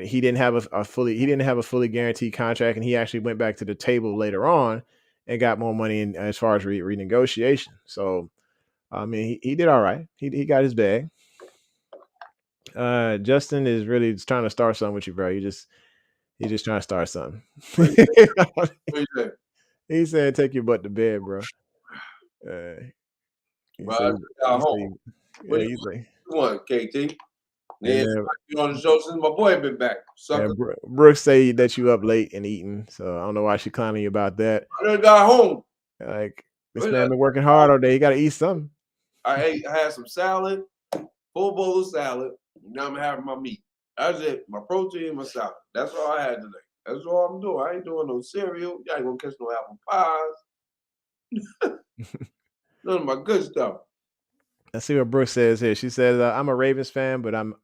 he didn't have a fully guaranteed contract, and he actually went back to the table later on and got more money in, as far as renegotiation. So I mean, he did all right. He got his bag. Justin is really just trying to start something with you, bro. He's just trying to start something. What you say? He said, "Take your butt to bed, bro." He Well, said, I got he home. said, What yeah, do he's like, you want, KT? and Yeah, you on the show since my boy been back. Sucker. Brooke say that you up late and eating, so I don't know why she clowning you about that. I done got home. Like, this man been working hard all day. He got to eat something. I had some salad, full bowl of salad. Now I'm having my meat. That's it. My protein and my salad. That's all I had today. That's all I'm doing. I ain't doing no cereal. Y'all ain't gonna catch no apple pies. None of my good stuff. Let's see what Brooke says here. She says, "I'm a Ravens fan, but I'm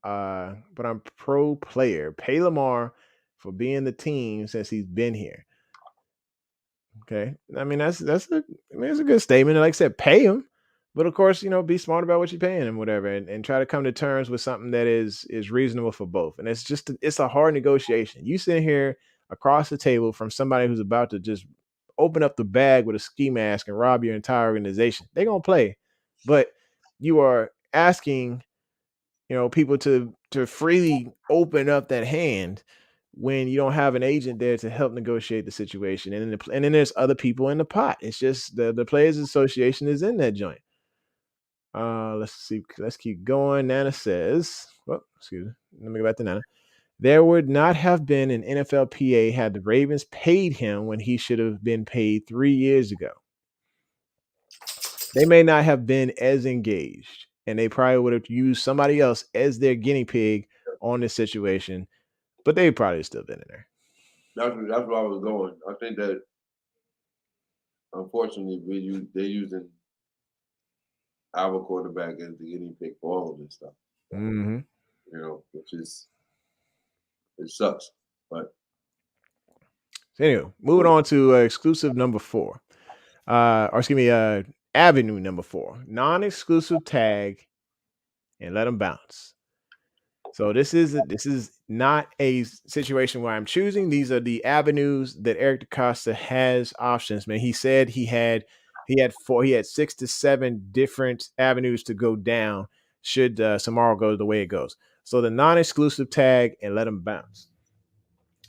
pro player. Pay Lamar for being the team since he's been here." Okay, I mean it's a good statement. Like I said, pay him, but of course, be smart about what you're paying him, whatever, and try to come to terms with something that is reasonable for both. And it's a hard negotiation. You sitting here across the table from somebody who's about to just open up the bag with a ski mask and rob your entire organization. They're gonna play, but you are asking people to freely open up that hand when you don't have an agent there to help negotiate the situation, and then there's other people in the pot. It's just the Players Association is in that joint. Let's see. Let's keep going. Nana says, well, excuse me. Let me go back to Nana. There would not have been an NFLPA had the Ravens paid him when he should have been paid 3 years ago. They may not have been as engaged, and they probably would have used somebody else as their guinea pig on this situation, but they probably still been in there. That's where I was going. I think that unfortunately they're using our quarterback as the guinea pig for all of this stuff. Mm-hmm. Which is it sucks. But anyway, moving on to exclusive number 4. Or excuse me, avenue number 4. Non-exclusive tag and let them bounce. So this is not a situation where I'm choosing. These are the avenues that Eric DaCosta has options. Man, he said he had 6 to 7 different avenues to go down should tomorrow go the way it goes. So the non-exclusive tag and let him bounce.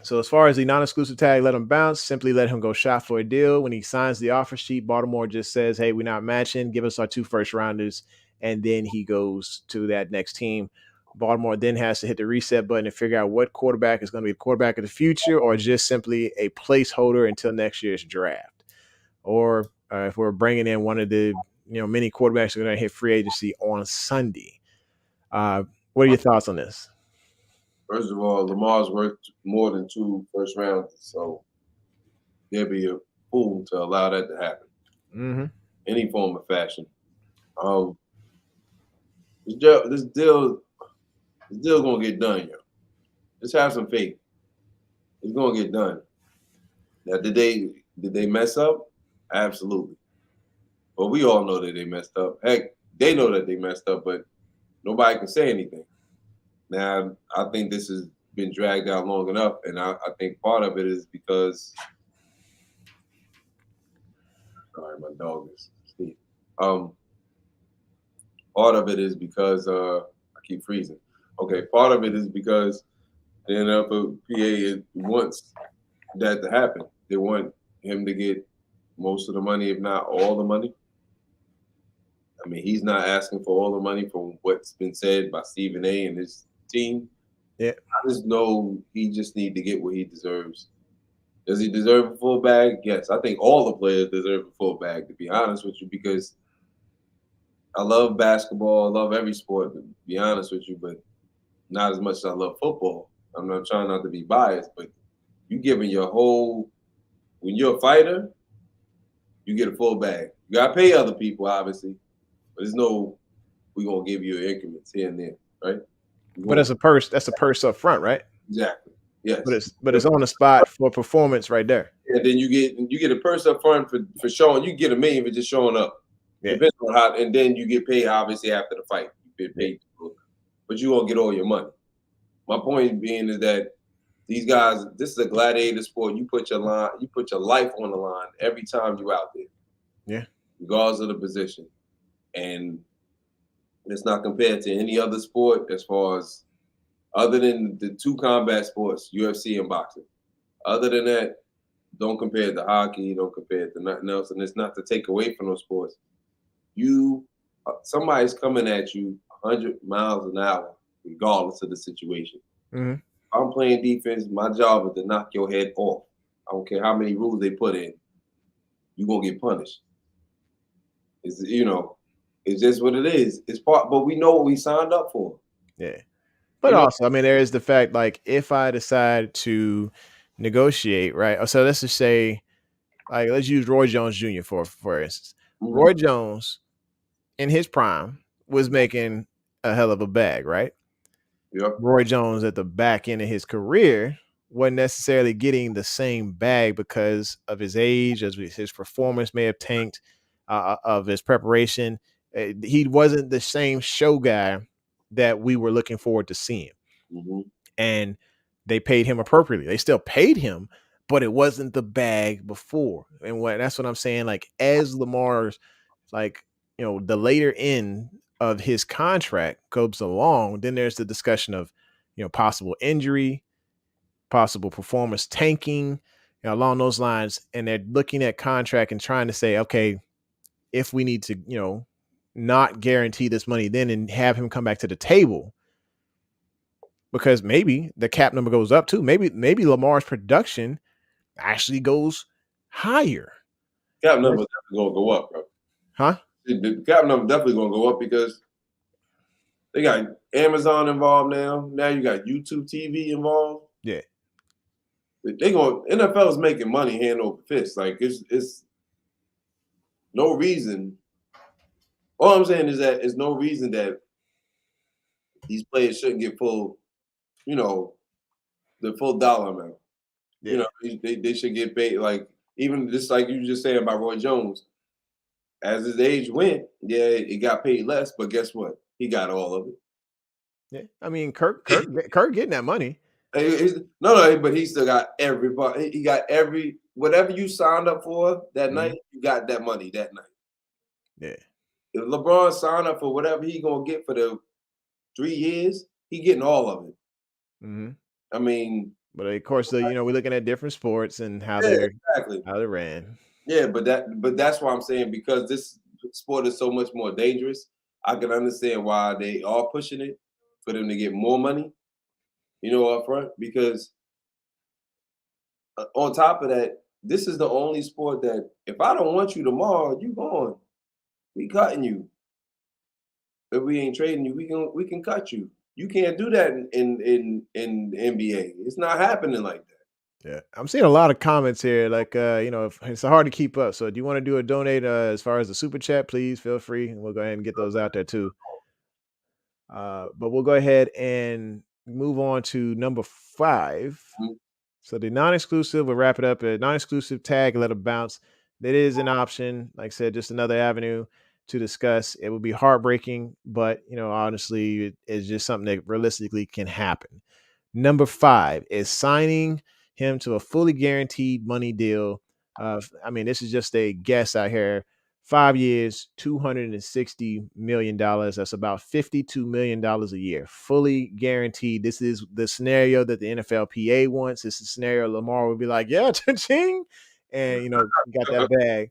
So as far as the non-exclusive tag, let him bounce, simply let him go shot for a deal. When he signs the offer sheet, Baltimore just says, hey, we're not matching. Give us our 2 first rounders. And then he goes to that next team. Baltimore then has to hit the reset button and figure out what quarterback is going to be the quarterback of the future, or just simply a placeholder until next year's draft. Or if we're bringing in one of the many quarterbacks who are going to hit free agency on Sunday. What are your thoughts on this? First of all, Lamar's worth more than 2 first rounds, so they'd be a fool to allow that to happen. Mm-hmm. Any form of fashion. This deal gonna get done, yo. Just have some faith. It's gonna get done. Now, did they mess up? Absolutely. But we all know that they messed up. Heck, they know that they messed up, but nobody can say anything. Now, I think this has been dragged out long enough, and I think part of it is because sorry, my dog is asleep. Part of it is because I keep freezing. Okay, part of it is because the NFLPA wants that to happen. They want him to get most of the money, if not all the money. I mean, he's not asking for all the money from what's been said by Stephen A. and his team. Yeah, I just know he just need to get what he deserves. Does he deserve a full bag? Yes, I think all the players deserve a full bag, to be honest with you, because I love basketball. I love every sport, to be honest with you, but not as much as I love football. I'm not trying not to be biased, but you giving your whole – when you're a fighter, you get a full bag. You got to pay other people, obviously, But there's no, we're gonna give you increments here and there, right? But that's a purse. That's a purse up front, right? Exactly. Yes. But it's on the spot for performance right there. And then you get a purse up front for showing. You get $1 million for just showing up. Yeah. Depends on how, and then you get paid obviously after the fight. You get paid, but you won't get all your money. My point being is that these guys, this is a gladiator sport. You put your life on the line every time you out there. Yeah. Regardless of the position. And it's not compared to any other sport as far as other than the two combat sports, UFC and boxing. Other than that, don't compare it to hockey, don't compare it to nothing else. And it's not to take away from those sports. Somebody's coming at you 100 miles an hour, regardless of the situation. Mm-hmm. I'm playing defense. My job is to knock your head off. I don't care how many rules they put in. You're gonna get punished. It's just what it is. It's part, but we know what we signed up for. Yeah. But also, I mean, there is the fact, like, if I decide to negotiate, right? So let's just say, like, let's use Roy Jones Jr. for instance. Mm-hmm. Roy Jones, in his prime, was making a hell of a bag, right? Yep. Roy Jones at the back end of his career wasn't necessarily getting the same bag because of his age, as his performance may have tanked, of his preparation. He wasn't the same show guy that we were looking forward to seeing. Mm-hmm. And they paid him appropriately. They still paid him, but it wasn't the bag before. And that's what I'm saying. Like, as Lamar's, like, the later end of his contract goes along, then there's the discussion of, possible injury, possible performance tanking, along those lines. And they're looking at contract and trying to say, okay, if we need to, not guarantee this money then and have him come back to the table, because maybe the cap number goes up too. Maybe Lamar's production actually goes higher. Cap number definitely gonna go up, bro. Huh? The cap number definitely gonna go up because they got Amazon involved now. Now you got YouTube TV involved. Yeah. NFL is making money hand over fist. Like, it's no reason. All I'm saying is that there's no reason that these players shouldn't get full, the full dollar amount. Yeah. They should get paid. Like, even just like you just saying about Roy Jones, as his age went, yeah, it got paid less, but guess what? He got all of it. Yeah. I mean, Kirk getting that money. No, but he still got everybody. He got whatever you signed up for that night, you got that money that night. Yeah. If LeBron signed up for whatever he gonna get for the 3 years, he getting all of it. Mm-hmm. I mean, but of course, we're looking at different sports and how they're ran. Yeah, but that's why I'm saying, because this sport is so much more dangerous. I can understand why they are pushing it for them to get more money, up front. Because on top of that, this is the only sport that if I don't want you tomorrow, you gone. We cutting you. If we ain't trading you, we can cut you. You can't do that in the NBA. It's not happening like that. Yeah, I'm seeing a lot of comments here. Like, it's hard to keep up. So, do you want to do a donate as far as the super chat? Please feel free, and we'll go ahead and get those out there too. But we'll go ahead and move on to number 5. Mm-hmm. So the non-exclusive, we'll wrap it up. A non-exclusive tag, let it bounce. That is an option. Like I said, just another avenue to discuss. It would be heartbreaking, but honestly, it's just something that realistically can happen. Number 5 is signing him to a fully guaranteed money deal. This is just a guess out here. 5 years, $260 million. That's about $52 million a year, fully guaranteed. This is the scenario that the NFLPA wants. This is the scenario Lamar would be like, yeah, cha-ching, and got that bag.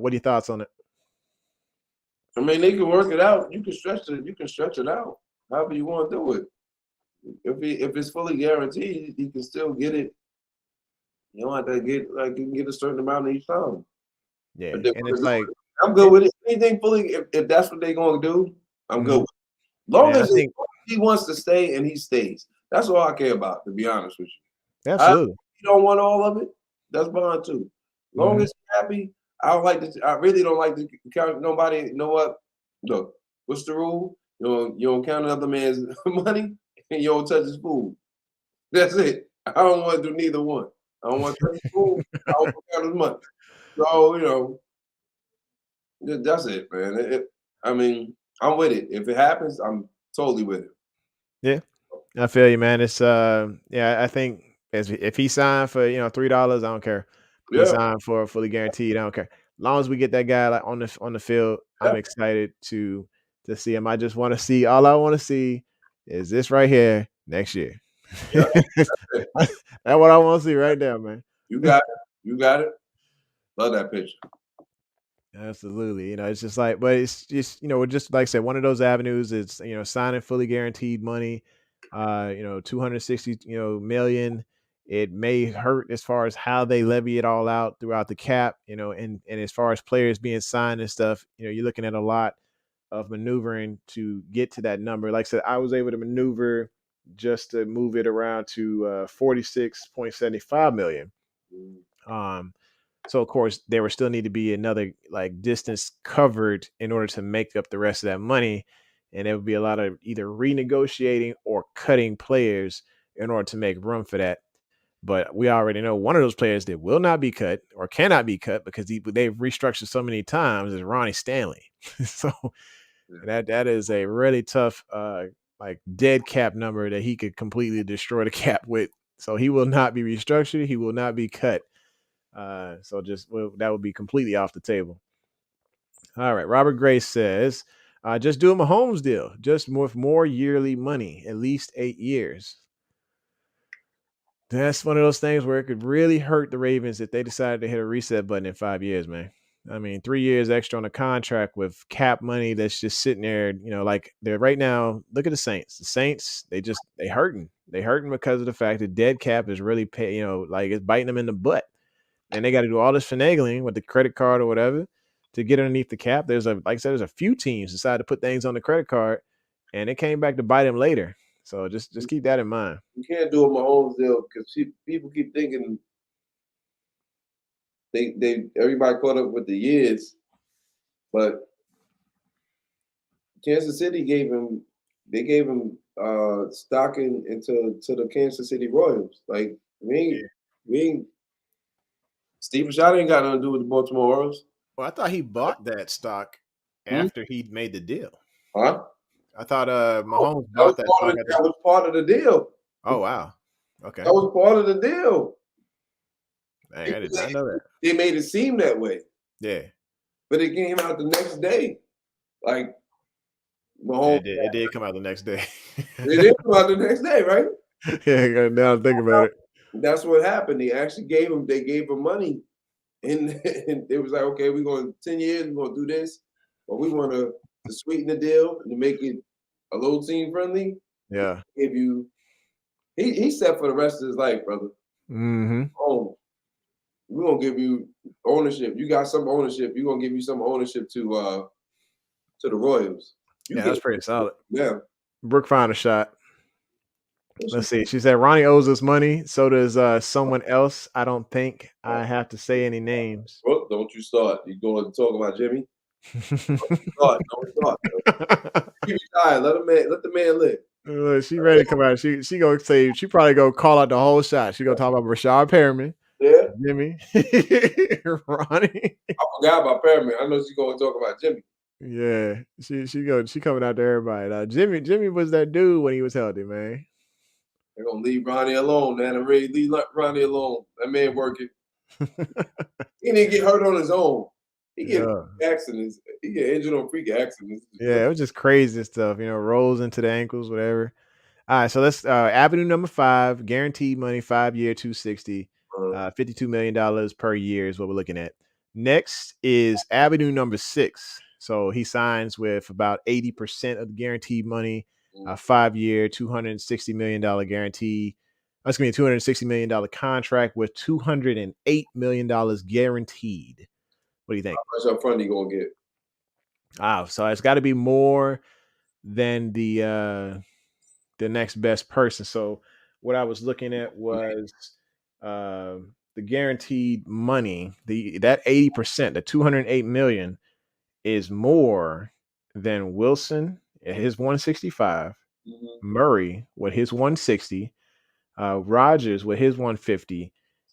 What are your thoughts on it? I mean, they can work it out. You can stretch it. You can stretch it out however you want to do it. If it's fully guaranteed, you can still get it. You don't have to get you can get a certain amount each time. Yeah, and it's like I'm good with it. Anything fully, if that's what they're going to do, I'm good with it. Long as he wants to stay and he stays. That's all I care about, to be honest with you. Absolutely. If you don't want all of it, that's fine too. Long as he's happy, I don't like this. I really don't like to count nobody. You know what? Look, what's the rule? You don't count another man's money and you don't touch his food. That's it. I don't want to do neither one. I don't want to touch his food. I don't want to count his money. So, that's it, man. I mean, I'm with it. If it happens, I'm totally with it. Yeah, I feel you, man. It's yeah, I think if he signed for $3, I don't care. He Yeah, signed for fully guaranteed, I don't care. As long as we get that guy like on the field, yeah, I'm excited to see him. I just want to see all I want to see is this right here next year. yeah. That's it. That's what I want to see right now, man. You got it. You got it. Love that picture. Absolutely. It's just like, but it's just, just like I said, one of those avenues is, signing fully guaranteed money, 260, million. It may hurt as far as how they levy it all out throughout the cap, and as far as players being signed and stuff, you're looking at a lot of maneuvering to get to that number. Like I said, I was able to maneuver just to move it around to 46.75 million. Um, so of course there would still need to be another like distance covered in order to make up the rest of that money. And it would be a lot of either renegotiating or cutting players in order to make room for that. But we already know one of those players that will not be cut or cannot be cut because they've restructured so many times is Ronnie Stanley. So that is a really tough like dead cap number that he could completely destroy the cap with. So he will not be restructured. He will not be cut. So that would be completely off the table. All right. Robert Grace says, just do a Mahomes deal, just with more yearly money, at least 8 years. That's one of those things where it could really hurt the Ravens if they decided to hit a reset button in 5 years, man. I mean, 3 years extra on a contract with cap money that's just sitting there, like they're right now. Look at the Saints. The Saints, they hurting. They hurting because of the fact that dead cap is really like it's biting them in the butt. And they got to do all this finagling with the credit card or whatever to get underneath the cap. Like I said, there's a few teams decided to put things on the credit card, and it came back to bite them later. So just keep that in mind. You can't do a Mahomes deal because people keep thinking everybody caught up with the years, but Kansas City gave him stock into the Kansas City Royals. Like we ain't Steve Rashad ain't got nothing to do with the Baltimore Orioles. Well, I thought he bought that stock Hmm? after he made the deal. Huh? I thought Oh, Mahomes bought that stock. that was part of the deal. Oh wow, okay. That was part of the deal. Dang, I did not know that. They made it seem that way, Yeah, but it came out the next day. Like Mahomes, it did come out the next day. it did come out the next day, right? Yeah, now I think about it. That's what happened. They gave him money, and, and it was like, okay, we're going 10 years, we're going to do this, but we want to sweeten the deal and to make it a little team friendly. Yeah. Give you, he's set for the rest of his life, brother. Mm-hmm. Oh, we're gonna give you ownership. You got some ownership. We're gonna give you some ownership to the Royals. Yeah, that's pretty solid. Yeah. Brooke found a shot. Let's see. She said Ronnie owes us money. So does someone else. I don't think I have to say any names. Brooke, don't you start. You going to talk about Jimmy? Don't start. Keep it tired. Let the man live. She ready to come out. She gonna say she probably gonna call out the whole shot. She gonna talk about Rashad Perriman, Yeah. Jimmy, Ronnie. I forgot about Perriman. I know she's gonna talk about Jimmy. Yeah, she coming out to everybody. Jimmy was that dude when he was healthy, man. They're gonna leave Ronnie alone, man. I'm ready to leave Ronnie alone. That man working. He didn't get hurt on his own. He get accidents. He get injured on freak accidents. Yeah, it was just crazy stuff. Rolls into the ankles, whatever. All right, so let's avenue number 5, guaranteed money, 5-year, 260, $52 million per year is what we're looking at. Next is avenue number 6. So he signs with about 80% of the guaranteed money, 5-year, $260 million guarantee. That's going to be a $260 million contract with $208 million guaranteed. What do you think? How much up front you gonna get? So it's got to be more than the next best person. So what I was looking at was the guaranteed money, that 80%, the 208 million is more than Wilson at his 165, Murray with his 160, Rogers with his 150,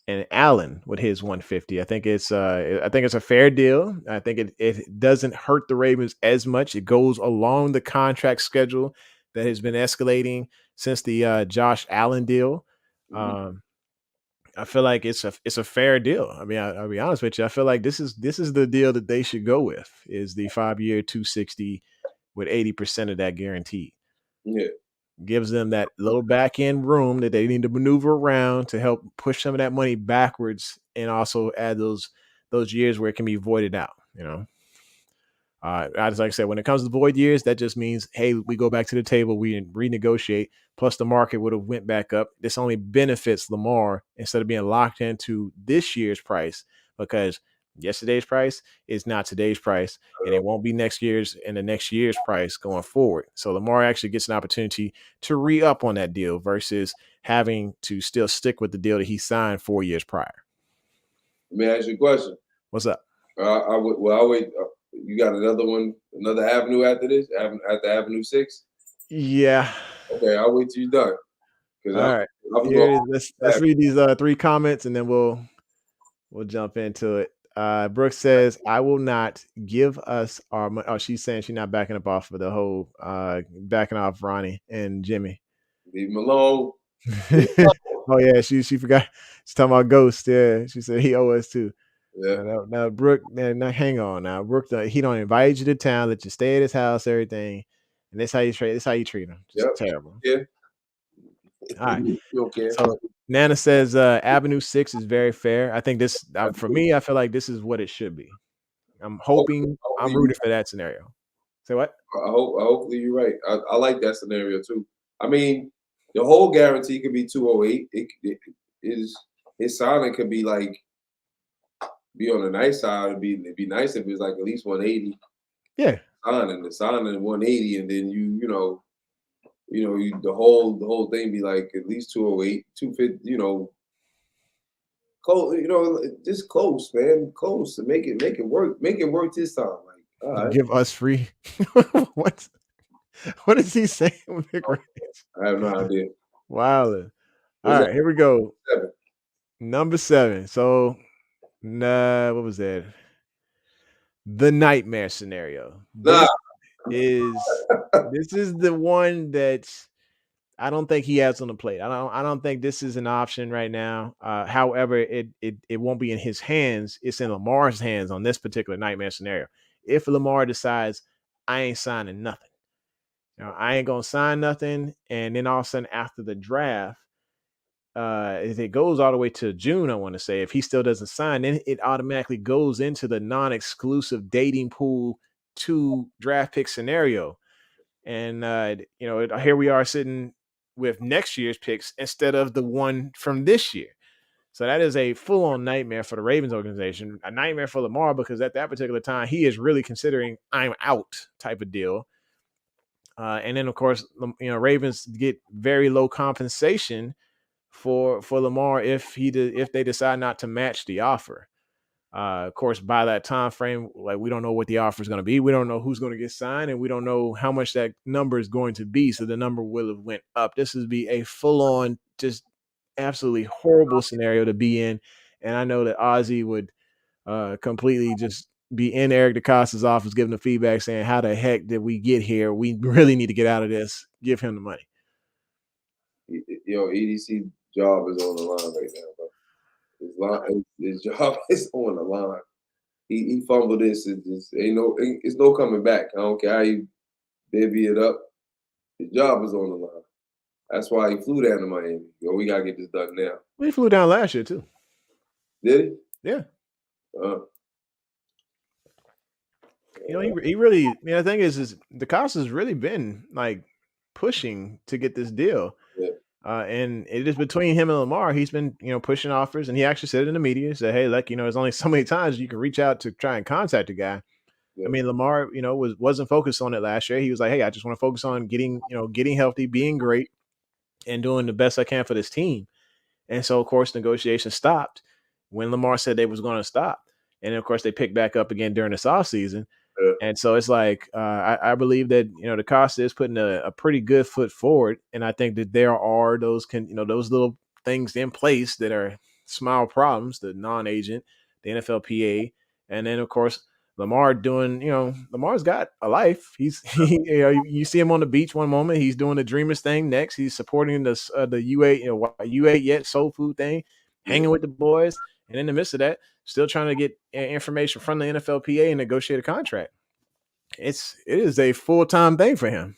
and Allen with his 150. I think it's a fair deal. I think it doesn't hurt the Ravens as much. It goes along the contract schedule that has been escalating since the Josh Allen deal. Um, I feel like it's a fair deal. I mean, I'll be honest with you. I feel like this is the deal that they should go with, is the 5-year 260 with 80% of that guaranteed. Yeah. Gives them that little back end room that they need to maneuver around to help push some of that money backwards, and also add those years where it can be voided out. As like I said, when it comes to void years, that just means, hey, we go back to the table, we renegotiate. Plus, the market would have went back up. This only benefits Lamar instead of being locked into this year's price, because yesterday's price is not today's price, and it won't be next year's and the next year's price going forward. So Lamar actually gets an opportunity to re-up on that deal versus having to still stick with the deal that he signed 4 years prior. Let me ask you a question. What's up? I'll wait. You got another one, another avenue after this? After Avenue 6? Yeah. Okay, I'll wait till you're done. All right. Let's read these 3 comments, and then we'll jump into it. Brooks says, I will not give us our money. Oh, she's saying she's not backing up off of the whole backing off Ronnie and Jimmy. Leave him alone. Oh yeah, she forgot. She's talking about Ghost. Yeah, she said he owe us too. Yeah. Now Brooke, now hang on. Now Brooke, he don't invite you to town, let you stay at his house, everything, and that's how you treat. That's how you treat him. Just terrible. Yeah. All right. You don't care. So Nana says Avenue 6 is very fair. I think this, for me, I feel like this is what it should be. I'm hoping, I'm rooting for that scenario. Say what? Hopefully you're right. I like that scenario too. I mean, the whole guarantee could be 208. His signing could be like, be on the nice side. It'd be nice if it's like at least 180. Yeah. The signing 180, and then the whole thing be like at least 208, 250. Close. Just close, man. Close to make it work. Make it work this time. Like, all right. Give us free. What is he saying with Big Rage? I have no idea. Wow. All right, here we go. 7. Number 7. So, what was that? The nightmare scenario. This is the one that I don't think he has on the plate. I don't think this is an option right now. However, it won't be in his hands. It's in Lamar's hands on this particular nightmare scenario. If Lamar decides, I ain't signing nothing, I ain't gonna sign nothing, and then all of a sudden after the draft, if it goes all the way to June, I want to say, if he still doesn't sign, then it automatically goes into the non-exclusive dating pool to draft pick scenario. And here we are sitting with next year's picks instead of the one from this year. So that is a full-on nightmare for the Ravens organization, a nightmare for Lamar, because at that particular time, he is really considering I'm out type of deal. And then, of course, Ravens get very low compensation for Lamar if they decide not to match the offer. Of course, by that time frame, like, we don't know what the offer is going to be. We don't know who's going to get signed, and we don't know how much that number is going to be. So the number will have went up. This would be a full-on, just absolutely horrible scenario to be in. And I know that Ozzy would completely just be in Eric DeCosta's office giving the feedback saying, how the heck did we get here? We really need to get out of this. Give him the money. EDC job is on the line right now, bro. His job is on the line. He fumbled this. It's no coming back. I don't care how you baby it up. His job is on the line. That's why he flew down to Miami. We gotta get this done now. He flew down last year too. Did he? Yeah. He really. The thing is DeCosta's really been like pushing to get this deal. Yeah. And it is between him and Lamar. He's been, pushing offers, and he actually said it in the media. He said, hey, there's only so many times you can reach out to try and contact a guy. Yeah. I mean, Lamar, wasn't focused on it last year. He was like, hey, I just want to focus on getting healthy, being great, and doing the best I can for this team. And so, of course, negotiations stopped. when Lamar said they was going to stop. And of course, they picked back up again during this offseason. Yeah. And so it's like I believe that DaCosta is putting a pretty good foot forward, and I think that there are those those little things in place that are small problems, the non-agent, the NFLPA, and then of course Lamar doing Lamar's got a life. You see him on the beach one moment, he's doing the Dreamers thing. Next, he's supporting the U8 U8 yet soul food thing, hanging with the boys, and in the midst of that, still trying to get information from the NFLPA and negotiate a contract. It is a full-time thing for him.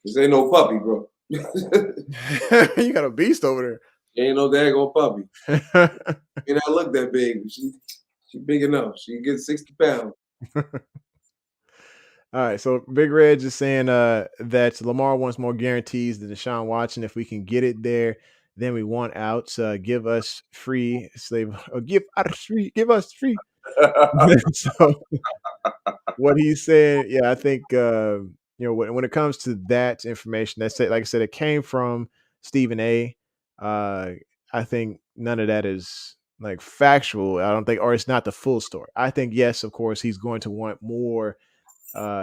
This ain't no puppy, bro. You got a beast over Ain't no daggone puppy. there. And I look that big. She big enough. She can get 60 pounds. All right, so Big Red just saying that Lamar wants more guarantees than Deshaun Watson. If we can get it there, then we want outs. Give us free slave. Give us free. So what he said, yeah, I think when it comes to that information, that's it. Like I said, it came from Stephen A. I think none of that is like factual. I don't think, or it's not the full story. I think yes, of course, he's going to want more.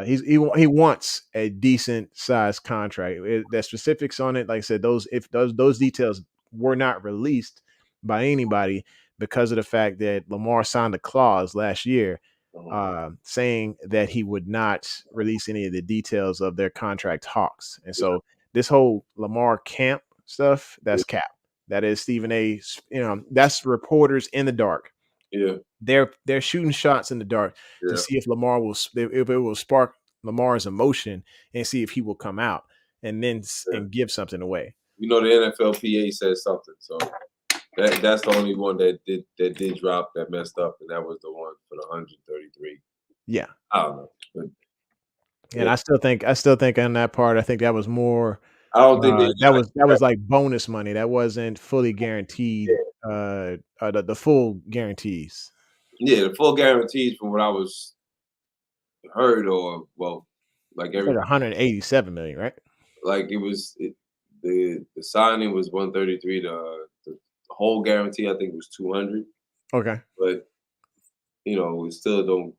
He wants a decent sized contract. The specifics on it, like I said, those details were not released by anybody because of the fact that Lamar signed a clause last year saying that he would not release any of the details of their contract talks. And so this whole Lamar camp stuff, that's cap. That is Stephen A. That's reporters in the dark. Yeah. They're shooting shots in the dark to see if if it will spark Lamar's emotion and see if he will come out and then and give something away. The NFLPA says something, so that's the only one that did drop that messed up, and that was the one for the 133. Yeah, I don't know, but, and I still think on that part, I think that was more. I don't think that was like bonus money. That wasn't fully guaranteed. The full guarantees. Yeah, the full guarantees from what I was heard, or like every 187 million, right? Like the signing was 133. The whole guarantee I think was 200. Okay, but we still don't.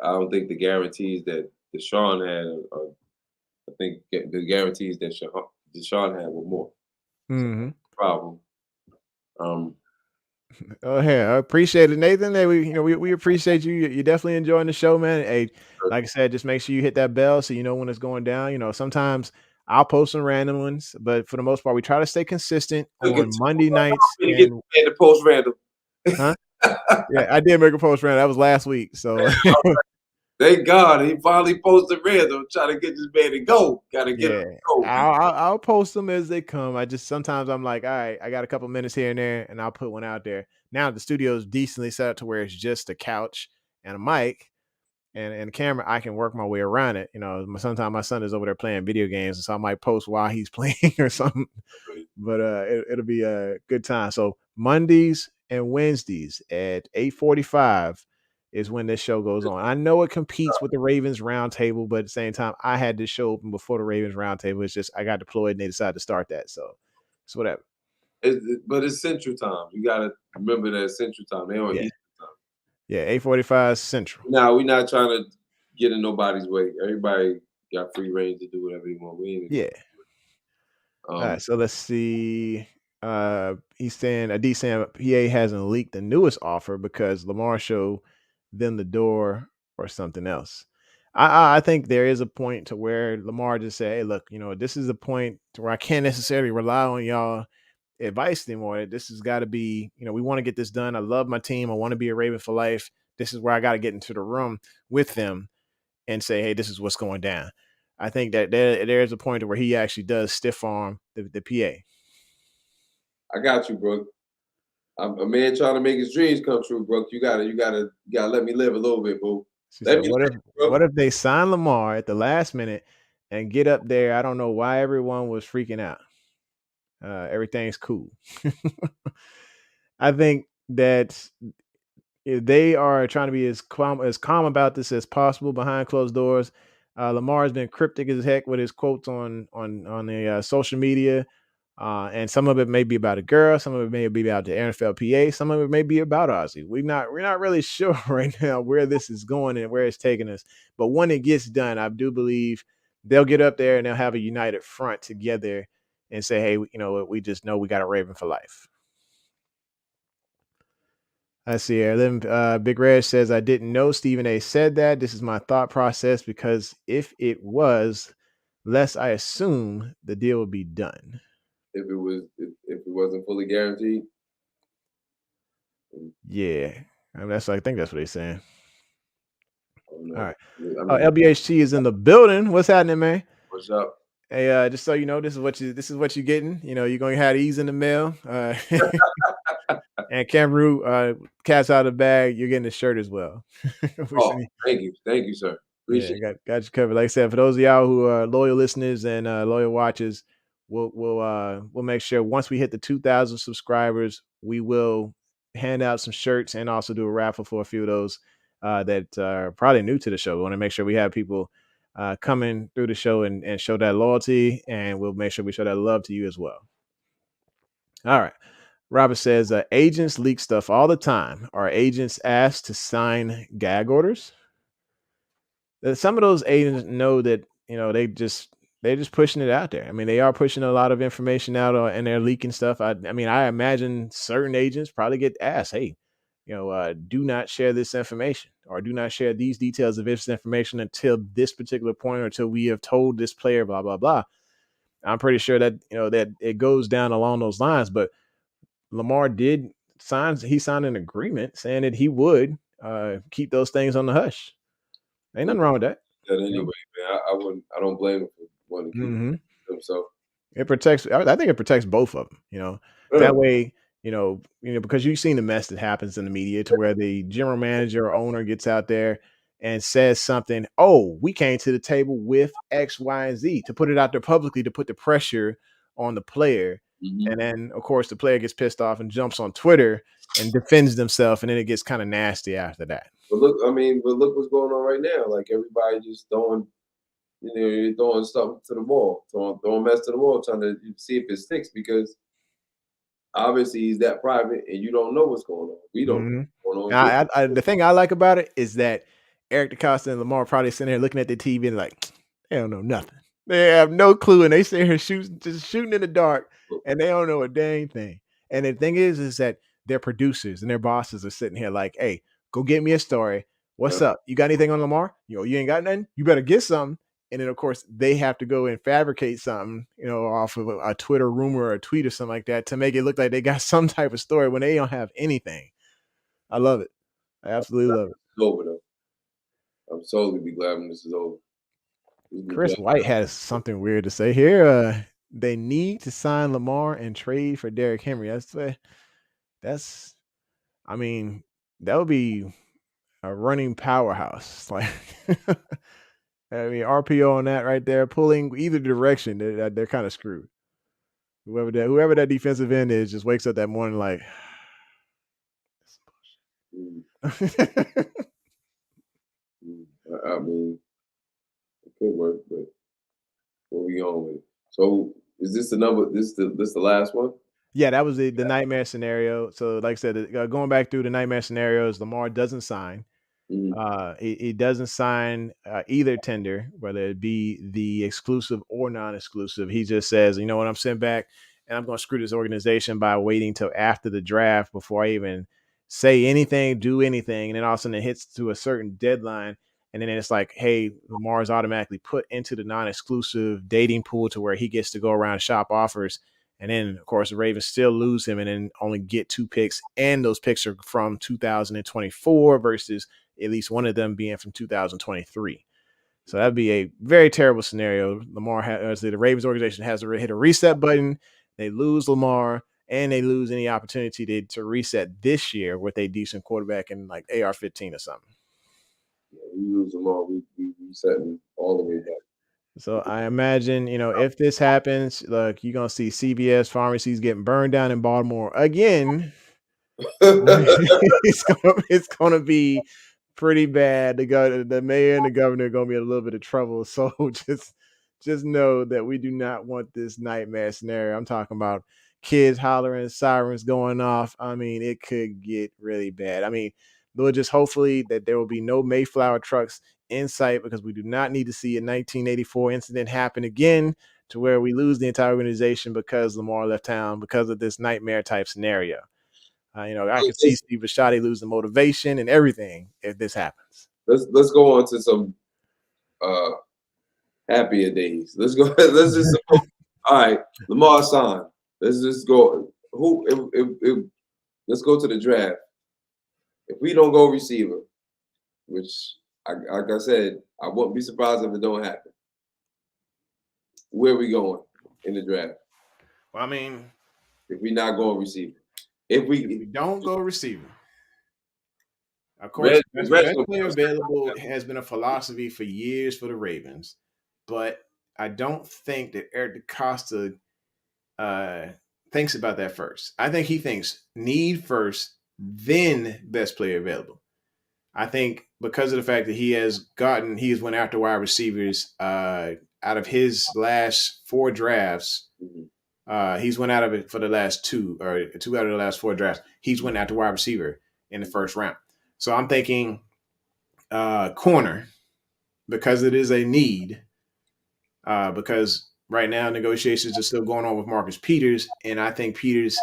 I don't think the guarantees that Deshaun had. I think the guarantees that Deshaun had were more. Mm-hmm. Problem. Oh, hey, I appreciate it, Nathan. Hey, we appreciate you. You're definitely enjoying the show, man. Hey, like I said, just make sure you hit that bell so you know when it's going down. Sometimes I'll post some random ones, but for the most part, we try to stay consistent on Monday nights. Get the post random. Huh? Yeah, I did make a post random. That was last week. So thank God he finally posted random. Trying to get this man to go. Gotta get him to go. I'll post them as they come. Sometimes I'm like, all right, I got a couple minutes here and there, and I'll put one out there. Now the studio is decently set up to where it's just a couch and a mic and a camera. I can work my way around it. Sometimes my son is over there playing video games, and so I might post while he's playing or something. But it'll be a good time. So Mondays and Wednesdays at 8:45 is when this show goes on. I know it competes with the Ravens Roundtable, but at the same time, I had this show open before the Ravens Roundtable. It's just I got deployed and they decided to start that. So it's whatever. But it's Central Time. You got to remember that Central Time. They on Eastern Time. Yeah, 8:45 Central. Now, we're not trying to get in nobody's way. Everybody got free reign to do whatever they want. Yeah. All right, so let's see. He's saying PA hasn't leaked the newest offer because Lamar showed them the door or something else. I think there is a point to where Lamar just said, hey, look, this is a point to where I can't necessarily rely on y'all advice anymore. This has got to be, we want to get this done. I love my team. I want to be a Raven for life. This is where I got to get into the room with them and say, hey, this is what's going down. I think that there's a point where he actually does stiff arm the PA. I got you, bro. I'm a man trying to make his dreams come true, bro. You gotta let me live a little bit, boo. What if they sign Lamar at the last minute and get up there? I don't know why everyone was freaking out. Everything's cool. I think that they are trying to be as calm about this as possible behind closed doors. Lamar has been cryptic as heck with his quotes on the social media. And some of it may be about a girl, some of it may be about the NFLPA, some of it may be about Ozzy. We're not really sure right now where this is going and where it's taking us. But when it gets done, I do believe they'll get up there and they'll have a united front together and say, hey, you know what, we just know we got a Raven for life. I see here. Then Big Red says, I didn't know Stephen A said that. This is my thought process because if it was, less I assume the deal would be done. If it wasn't fully guaranteed. Yeah. I mean, I think that's what they're saying. Oh, All right. I mean, LBHT is in the building. What's happening, man? What's up? Hey, just so you know, this is what you're getting. You know, you're gonna have these in the mail. And Cameroon, cat's out of the bag. You're getting the shirt as well. Thank you, sir. Appreciate it. Got you covered. Like I said, for those of y'all who are loyal listeners and loyal watchers, we'll make sure once we hit the 2,000 subscribers, we will hand out some shirts and also do a raffle for a few of those that are probably new to the show. We want to make sure we have people coming through the show and show that loyalty, and we'll make sure we show that love to you as well. All right. Robert says, agents leak stuff all the time. Are agents asked to sign gag orders? Some of those agents know that, you know, they're just pushing it out there. I mean, they are pushing a lot of information out and they're leaking stuff. I mean, I imagine certain agents probably get asked, hey, you know, do not share this information or do not share these details of this information until this particular point or until we have told this player, blah, blah, blah. I'm pretty sure that, you know, that it goes down along those lines, but Lamar he signed an agreement saying that he would keep those things on the hush. Ain't nothing wrong with that. Anyway, man, I don't blame him for wanting to keep himself. It protects. I think it protects both of them. You know, that way, you know, because you've seen the mess that happens in the media to where the general manager or owner gets out there and says something. Oh, we came to the table with X, Y, and Z to put it out there publicly to put the pressure on the player. And then, of course, the player gets pissed off and jumps on Twitter and defends themselves, and then it gets kind of nasty after that. But look what's going on right now. Like everybody just throwing, you're throwing stuff to the wall, throwing mess to the wall, trying to see if it sticks because obviously he's that private and you don't know what's going on. We don't know what's going on. The thing I like about it is that Eric DeCosta and Lamar probably sitting there looking at the TV and like, they don't know nothing. They have no clue, and they sit here shooting in the dark, and they don't know a dang thing. And the thing is that their producers and their bosses are sitting here like, hey, go get me a story. What's up? You got anything on Lamar? You ain't got nothing? You better get something. And then, of course, they have to go and fabricate something, off of a Twitter rumor or a tweet or something like that to make it look like they got some type of story when they don't have anything. I love it. I absolutely love it. It's over, though. I'm totally be glad when this is over. Chris White has something weird to say here. They need to sign Lamar and trade for Derrick Henry. That's I mean, that would be a running powerhouse. Like, I mean, RPO on that right there, pulling either direction, they're kind of screwed. Whoever that defensive end is just wakes up that morning like, I mean, it could work, but where we going with it? So is this the number? This the last one? Yeah, that was the nightmare scenario. So, like I said, going back through the nightmare scenarios, Lamar doesn't sign. He doesn't sign either tender, whether it be the exclusive or non-exclusive. He just says, you know what, I'm sitting back and I'm going to screw this organization by waiting till after the draft before I even say anything, do anything. And then all of a sudden it hits to a certain deadline. And then it's like, hey, Lamar is automatically put into the non-exclusive dating pool to where he gets to go around and shop offers. And then, of course, the Ravens still lose him and then only get 2 picks. And those picks are from 2024 versus at least one of them being from 2023. So that'd be a very terrible scenario. The Ravens organization has to hit a reset button. They lose Lamar and they lose any opportunity to reset this year with a decent quarterback in like AR-15 or something. Yeah, we lose Lamar, we resetting all the way back. So I imagine, if this happens, look, you're going to see CVS pharmacies getting burned down in Baltimore again. It's going to be pretty bad. The mayor and the governor are going to be in a little bit of trouble. So just just know that we do not want this nightmare scenario. I'm talking about kids hollering, sirens going off. I mean, it could get really bad. I mean, Lord, just hopefully that there will be no Mayflower trucks in sight, because we do not need to see a 1984 incident happen again to where we lose the entire organization because Lamar left town because of this nightmare type scenario. I could see Steve Bisciotti lose the motivation and everything if this happens. Let's go on to some happier days. Let's go. Let's just all right. Lamar signed. Let's just go. Let's go to the draft. If we don't go receiver, which like I said, I wouldn't be surprised if it don't happen. Where are we going in the draft? Well, I mean, if we not going receiver, if we don't go receiver, of course, best player available has been a philosophy for years for the Ravens, but I don't think that Eric DeCosta thinks about that first. I think he thinks need first, then best player available. I think because of the fact that he has went after wide receivers out of his last 4 drafts. He's went out of it for the last 2 out of the last 4 drafts. He's went after wide receiver in the first round. So I'm thinking corner, because it is a need, because right now negotiations are still going on with Marcus Peters, and I think Peters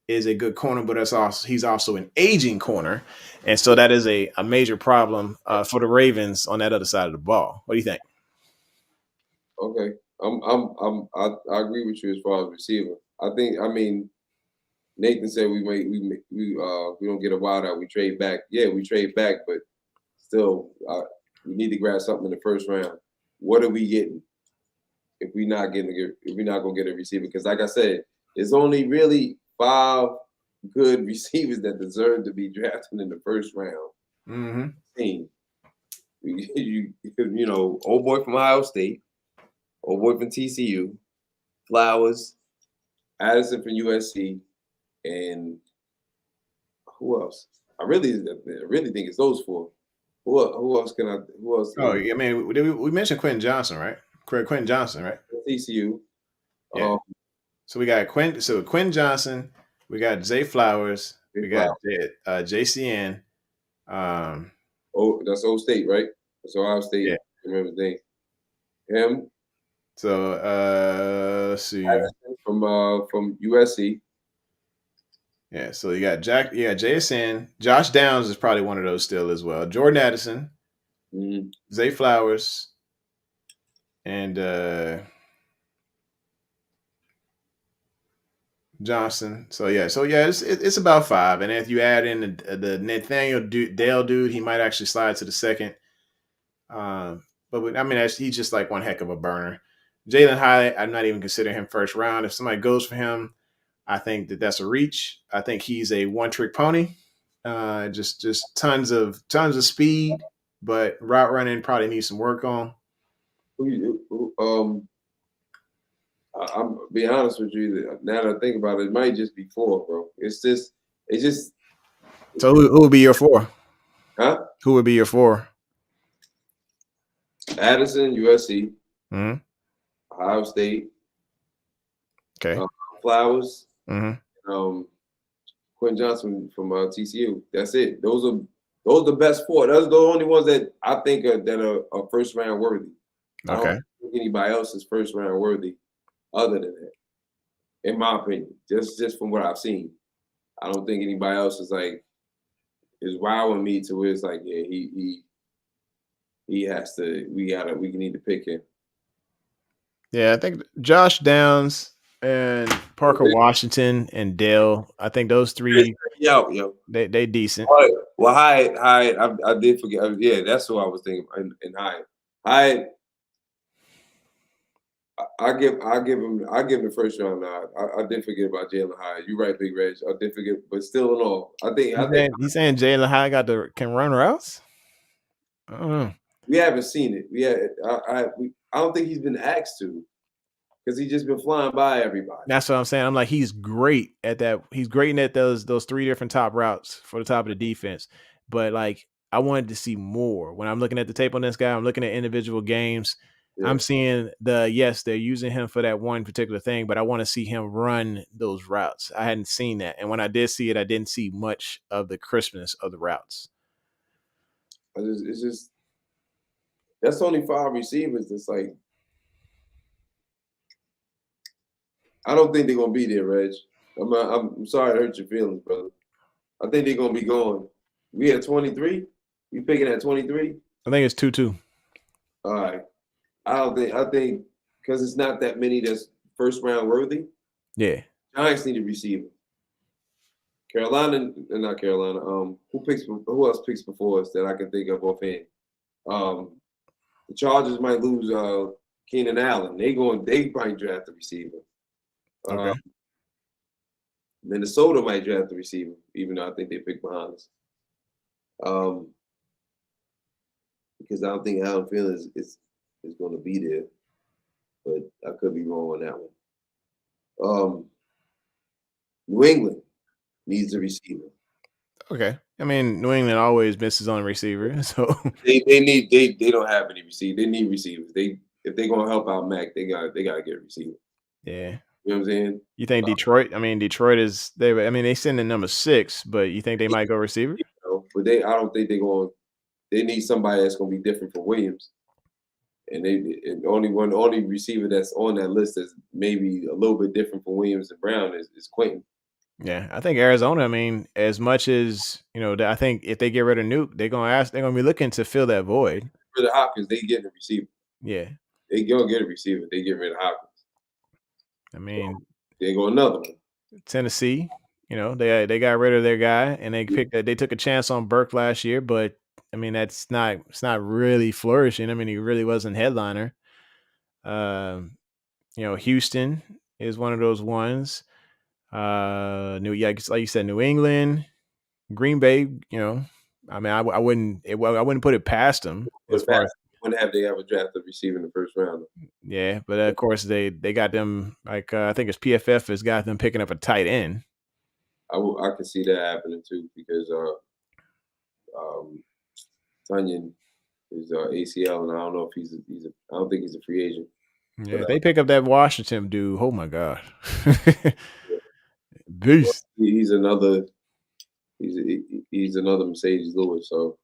is a good corner, but he's also an aging corner, and so that is a major problem for the Ravens on that other side of the ball. What do you think? Okay, I agree with you as far as receiver. I mean, Nathan said we don't get a wideout, we trade back. Yeah, we trade back, but still, we need to grab something in the first round. What are we getting if we're not gonna get a receiver? Because like I said, it's only really 5 good receivers that deserve to be drafted in the first round. Mm-hmm. Old boy from Ohio State, old boy from TCU, Flowers, Addison from USC, and who else? I really think it's those 4. Who else can I? Who else? Oh, I mean, we mentioned Quentin Johnson, right? Quentin Johnson, right? TCU. Yeah. So we got Quentin Johnson. We got Zay Flowers. We got JCN. That's Old State, right? That's Ohio State. Yeah. I remember the name. Him. So let's see. From USC. Yeah, so you got JSN. Josh Downs is probably one of those still as well. Jordan Addison, Zay Flowers, and Johnson. So it's about 5. And if you add in the Nathaniel Dale dude, he might actually slide to the second. But I mean, he's just like one heck of a burner. Jalen Hyatt, I'm not even considering him first round. If somebody goes for him, I think that's a reach. I think he's a one-trick pony. Just tons of speed, but route running probably needs some work on. I'm be honest with you. Now that I think about it, it might just be 4, bro. It's just. So who would be your 4? Huh? Who would be your 4? Addison, USC. Mm-hmm. Ohio State. Okay. Flowers. Mm-hmm. Quentin Johnson from TCU. That's it. Those are the best 4. Those are the only ones that I think are first round worthy. Okay. I don't think anybody else is first round worthy, other than that. In my opinion, just from what I've seen, I don't think anybody else is wowing me to where it's like, yeah, he has to. We need to pick him. Yeah, I think Josh Downs and Parker Washington and Dale. I think those 3. Yo. They decent. Well, Hyatt. I did forget. Yeah, that's what I was thinking. And Hyatt. I give him the first round nod. I did forget about Jalen Hyatt. You're right, Big Reg. I did forget, but still in all, I think he's saying Jalen Hyatt can run routes. I don't know. We haven't seen it. I don't think he's been asked to, because he's just been flying by everybody. That's what I'm saying. I'm like, he's great at that. He's great at those 3 different top routes for the top of the defense. But like, I wanted to see more. When I'm looking at the tape on this guy, I'm looking at individual games. I'm seeing they're using him for that one particular thing, but I want to see him run those routes. I hadn't seen that. And when I did see it, I didn't see much of the crispness of the routes. It's just that's only 5 receivers. It's like I don't think they're gonna be there, Reg. I'm sorry to hurt your feelings, brother. I think they're gonna be going. We at 23. You picking at 23? I think it's 2-2. All right. I think because it's not that many that's first round worthy. Yeah. Giants need a receiver. Not Carolina. Who else picks before us that I can think of offhand? The Chargers might lose Keenan Allen. They might draft a receiver. Okay. Minnesota might draft a receiver, even though I think they pick behind us. Because I don't think Allen Field is going to be there, but I could be wrong on that one. New England needs a receiver. Okay. I mean, New England always misses on receiver, so they don't have any receivers. They need receivers. If they're gonna help out Mac, they gotta get a receiver. Yeah. You know what I'm saying? You think Detroit? I mean, Detroit is they. I mean, they send in number 6, but you think they might go receiver? But I don't think they're going. They need somebody that's gonna be different from Williams. And the only receiver that's on that list that's maybe a little bit different from Williams and Brown is Quentin. Yeah, I think Arizona. I mean, as much as I think if they get rid of Nuke, they're gonna be looking to fill that void. For the Hopkins, they get a receiver. Yeah, they gonna get a receiver. They get rid of Hopkins. I mean, so they go another one. Tennessee. They got rid of their guy and they took a chance on Burke last year, but I mean it's not really flourishing. I mean, he really wasn't headliner. Houston is one of those ones. Like you said, New England, Green Bay. I mean, I wouldn't put it past them as far as when have they ever drafted a receiver in the first round? Yeah, but of course they got them like I think it's PFF has got them picking up a tight end. I can see that happening too because Tunyon is ACL, and I don't know if I don't think he's a free agent. Yeah, but, they pick up that Washington dude. Oh my god, beast! He's another Mercedes Lewis, so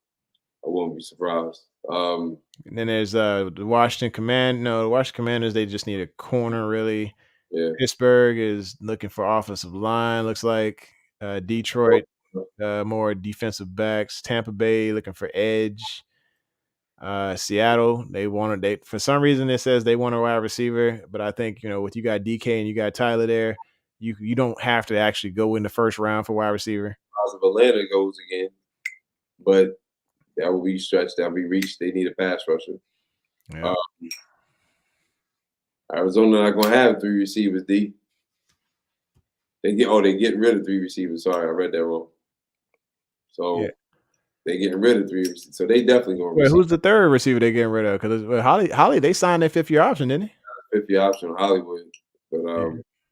I won't be surprised. And then there's the Washington Command. No, the Washington Commanders. They just need a corner, really. Yeah. Pittsburgh is looking for offensive line. Looks like Detroit more defensive backs. Tampa Bay looking for edge. Seattle, for some reason it says they want a wide receiver, but I think with you got DK and you got Tyler there, you don't have to actually go in the first round for wide receiver. If Atlanta goes again, but that will be stretched. That will be reached. They need a pass rusher. Yeah. Arizona not gonna have 3 receivers. They're getting rid of 3 receivers. Sorry, I read that wrong. So. Yeah. They're getting rid of 3 receivers, so they definitely going to receive. Who's the third receiver they're getting rid of? Because Holly, they signed their 5th-year option, didn't they? 5th-year option, Hollywood. But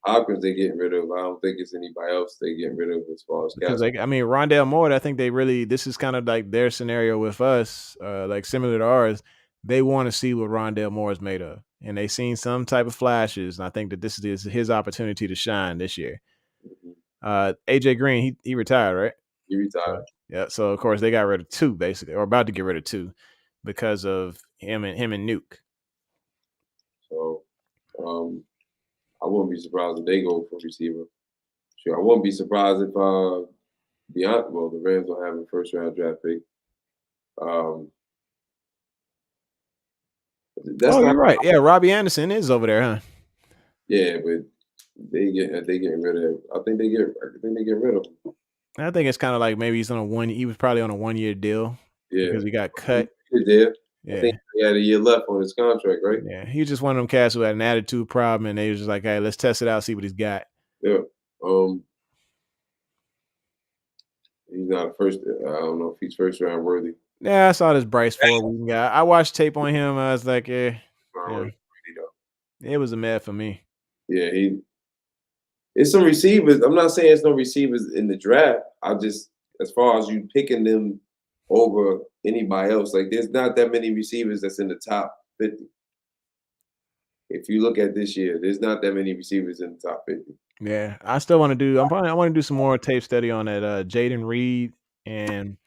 Hopkins, they getting rid of. I don't think it's anybody else they getting rid of as far as because Rondale Moore, I think this is kind of like their scenario with us, like similar to ours. They want to see what Rondale Moore is made of, and they seen some type of flashes, and I think that this is his opportunity to shine this year. Mm-hmm. AJ Green, he retired, right? He retired. Yeah, so of course they got rid of 2 basically, or about to get rid of 2 because of him and Nuke. So, I wouldn't be surprised if they go for receiver. Sure, I wouldn't be surprised if the Rams don't have a first-round draft pick. You're right. Yeah, Robbie Anderson is over there, huh? Yeah, but they getting rid of. I think they get rid of him. I think it's kind of like maybe he was probably on a 1-year deal. Yeah. Because he got cut. He did. Yeah. I think he had a year left on his contract, right? Yeah. He was just one of them cats who had an attitude problem, and they was just like, hey, let's test it out, see what he's got. Yeah. He's not a first. I don't know if he's first round worthy. Yeah, I saw this Bryce Ford guy. I watched tape on him. I was like, it was a mad for me. Yeah, it's some receivers. I'm not saying it's no receivers in the draft. As far as you picking them over anybody else, like there's not that many receivers that's in the top 50. if you look at this year, there's not that many receivers in the top 50. Yeah, I still want to do. I want to do some more tape study on that Jaden Reed, and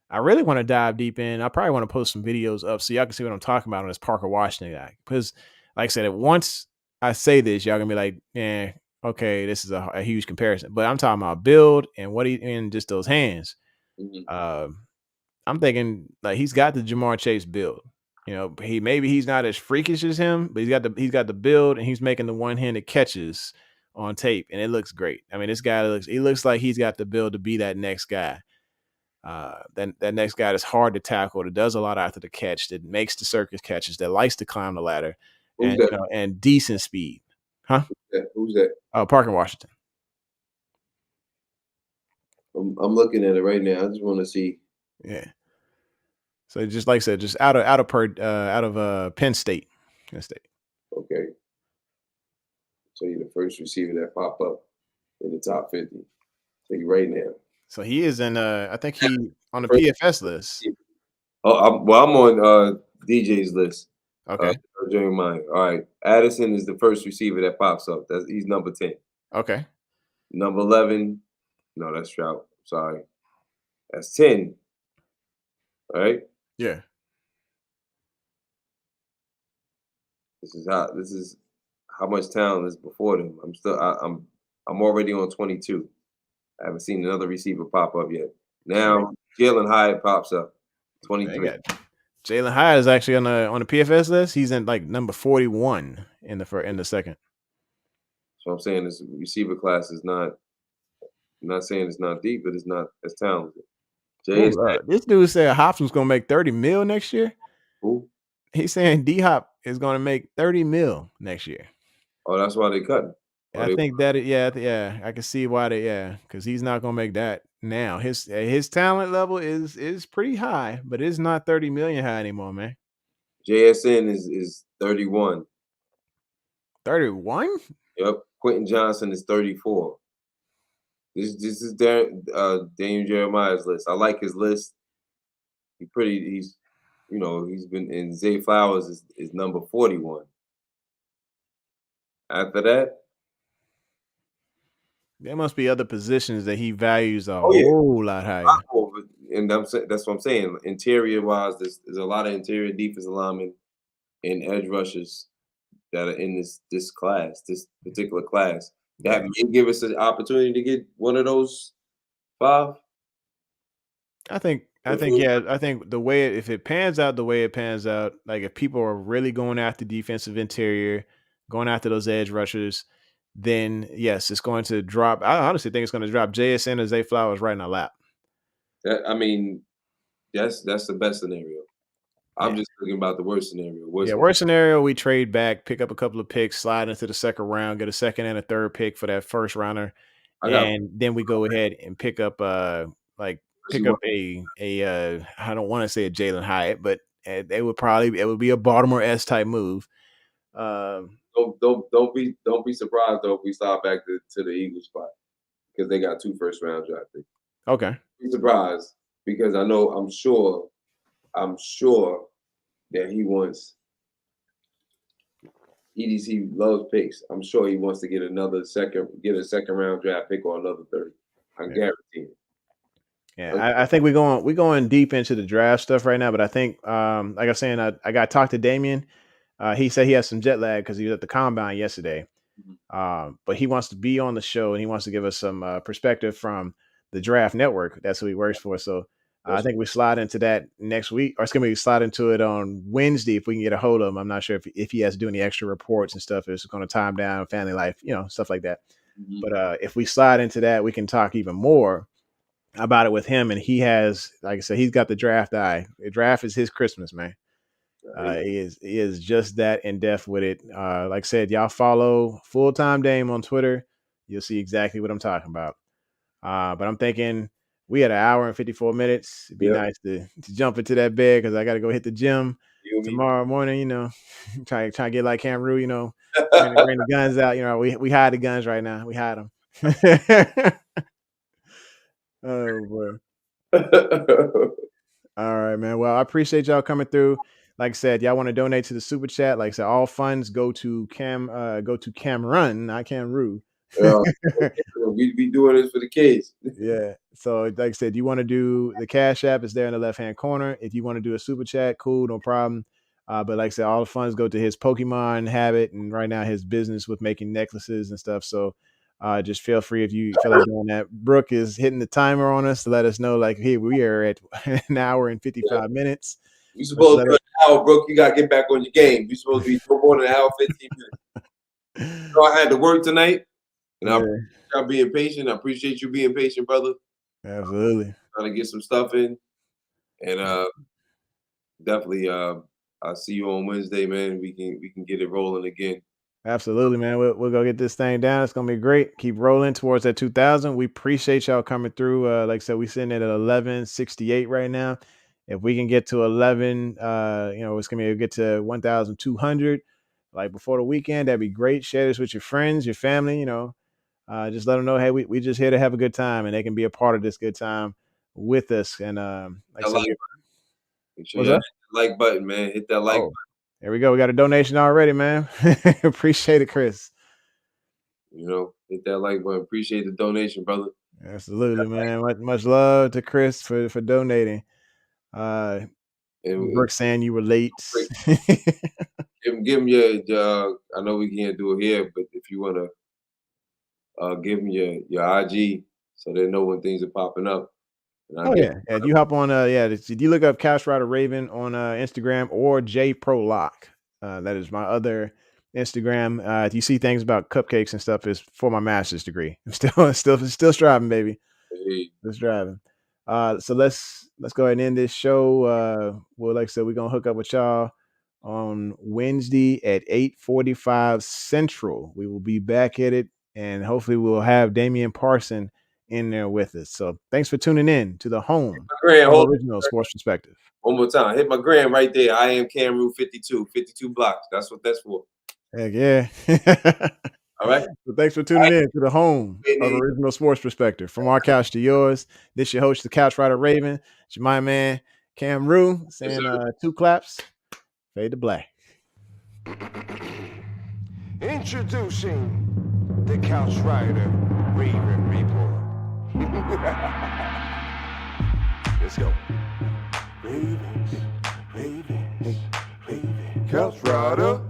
I really want to dive deep in. I probably want to post some videos up so y'all can see what I'm talking about on this Parker Washington guy. Because, like I said, once I say this, y'all gonna be like, "Yeah, okay, this is a huge comparison." But I'm talking about build and what he and just those hands. Mhm. I'm thinking like he's got the Jamar Chase build. You know, he's not as freakish as him, but he's got the build and he's making the one-handed catches on tape, and it looks great. I mean, this guy looks like he's got the build to be that next guy. That next guy that's hard to tackle, that does a lot after the catch, that makes the circus catches, that likes to climb the ladder, Who's and that? and decent speed. Huh? Who's that? Oh, Parker Washington. I'm looking at it right now. I just want to see. Yeah. So just like I said, just out of Penn State. Penn State. Okay, so you're the first receiver that pop up in the top 50. Tell you right now. So he is in I think he on the First PFS list. receiver. Oh, I'm on DJ's list. Okay. During mine. All right, Addison is the first receiver that pops up. He's number 10. Okay. Number 11. No, that's Trout. Sorry, that's 10. All right. Yeah. This is how much talent is before them. I'm already on 22. I haven't seen another receiver pop up yet. Now Jalen Hyatt pops up, They 23. got Jalen Hyatt is actually on the PFS list. He's in like number 41 in the second. So I'm saying this receiver class is not. I'm not saying it's not deep, but it's not as talented. Jay This dude said Hopson's gonna make 30 mil next year. who? He's saying D Hop is gonna make 30 mil next year. Oh, that's why they cut him. I think that yeah, I can see why because he's not gonna make that now. His talent level is pretty high, but it's not 30 million high anymore, man. JSN is 31. 31? Yep. Quentin Johnson is 34. This is Daniel Jeremiah's list. I like his list. He's he's been in Zay Flowers is number 41. After that, There must be other positions that he values a oh yeah, whole lot higher. and that's what I'm saying. Interior wise, there's a lot of interior defensive linemen and edge rushers that are in this class, this particular class. That may give us an opportunity to get one of those 5. I think yeah, I think if it pans out the way it pans out, like if people are really going after defensive interior, going after those edge rushers, then yes, it's going to drop. I honestly think it's going to drop JSN and Zay Flowers right in our lap. I mean, that's the best scenario. I'm just thinking about the worst scenario. Worst scenario, we trade back, pick up a couple of picks, slide into the second round, get a second and a third pick for that first rounder, and then we go ahead and pick up a I don't want to say a Jalen Hyatt, but it would be a Baltimore S type move. Don't be surprised though if we slide back to the Eagles spot because they got 2 first round draft picks. Okay. Be surprised because I'm sure that he wants. EDC loves picks. I'm sure he wants to get a second round draft pick or another third. I guarantee it. Yeah, I think we're going deep into the draft stuff right now, but I think like I was saying, I got to talk to Damien. He said he has some jet lag because he was at the combine yesterday. But he wants to be on the show and he wants to give us some perspective from the Draft Network. That's who he works for. So I think we slide into that next week, or it's gonna be slide into it on Wednesday if we can get a hold of him. I'm not sure if he has to do any extra reports and stuff. It's going to time down family life, stuff like that. But if we slide into that, we can talk even more about it with him. And he has, like I said, he's got the draft eye. The draft is his Christmas, man. He is just that in depth with it. Like I said, y'all follow Full Time Dame on Twitter. You'll see exactly what I'm talking about. But I'm thinking we had an hour and 54 minutes. It'd be nice to jump into that bed because I got to go hit the gym tomorrow morning. Try to get like Cam Rue, bring the guns out. We hide the guns right now. We hide them. Oh boy. All right, man. Well, I appreciate y'all coming through. like I said, y'all want to donate to the super chat. Like I said, all funds go to Cameron, not Camru. We be doing this for the kids. Yeah. So like I said, you want to do the Cash App is there in the left-hand corner. If you want to do a super chat, cool, no problem. But like I said, all the funds go to his Pokemon habit and right now his business with making necklaces and stuff. So just feel free if you feel like doing that. Brooke is hitting the timer on us to let us know, like, hey, we are at an hour and 55 minutes. You supposed to be an hour, Brooke. You got to get back on your game. You supposed to be no more than an hour, 15 minutes. So I had to work tonight, and I appreciate y'all being patient. I appreciate you being patient, brother. Absolutely. Trying to get some stuff in, and definitely, I'll see you on Wednesday, man. We can get it rolling again. Absolutely, man. We'll go get this thing down. It's gonna be great. Keep rolling towards that 2,000. We appreciate y'all coming through. Like I said, we sitting at 1168 right now. If we can get to 11, it's gonna get to 1,200 like before the weekend. That'd be great. Share this with your friends, your family. Just let them know, hey, we just here to have a good time, and they can be a part of this good time with us. And make sure you hit that like button, man. Hit that like button. There we go. We got a donation already, man. Appreciate it, Chris. Hit that like button. Appreciate the donation, brother. Absolutely, man. Much love to Chris for donating. Brooke saying you were late. give him your I know we can't do it here, but if you want to give him your IG so they know when things are popping up. If you hop on if you look up Cash Rider Raven on Instagram or J Pro Lock, that is my other Instagram. If you see things about cupcakes and stuff, is for my master's degree. I'm still striving, baby. Still striving. So let's go ahead and end this show. Well, like I said, we're gonna hook up with y'all on Wednesday at 8:45 Central. We will be back at it, and hopefully we'll have Damian Parson in there with us. So thanks for tuning in to the home original sports perspective. One more time, hit my gram right there. I am Camru 52 blocks. That's what that's for. Heck yeah. All right. So thanks for tuning in to the home of original sports perspective. From our couch to yours. This your host, the Couch Rider Raven. It's my man Cam Rue saying 2 claps. Fade to black. Introducing the Couch Rider Raven Report. Let's go. Ravens, Couch Rider.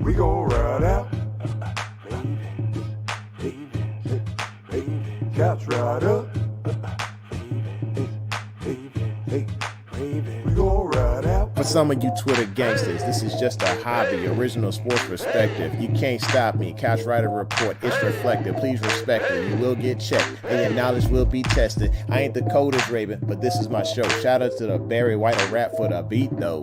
We gon' ride out. Couch Rider. We gon' ride out. For some of you Twitter gangsters, this is just a hobby, original sports perspective. You can't stop me. Couch Rider Report, it's reflective. Please respect me. You will get checked, and your knowledge will be tested. I ain't the coldest Raven, but this is my show. Shout out to the Barry White rap for the beat, though.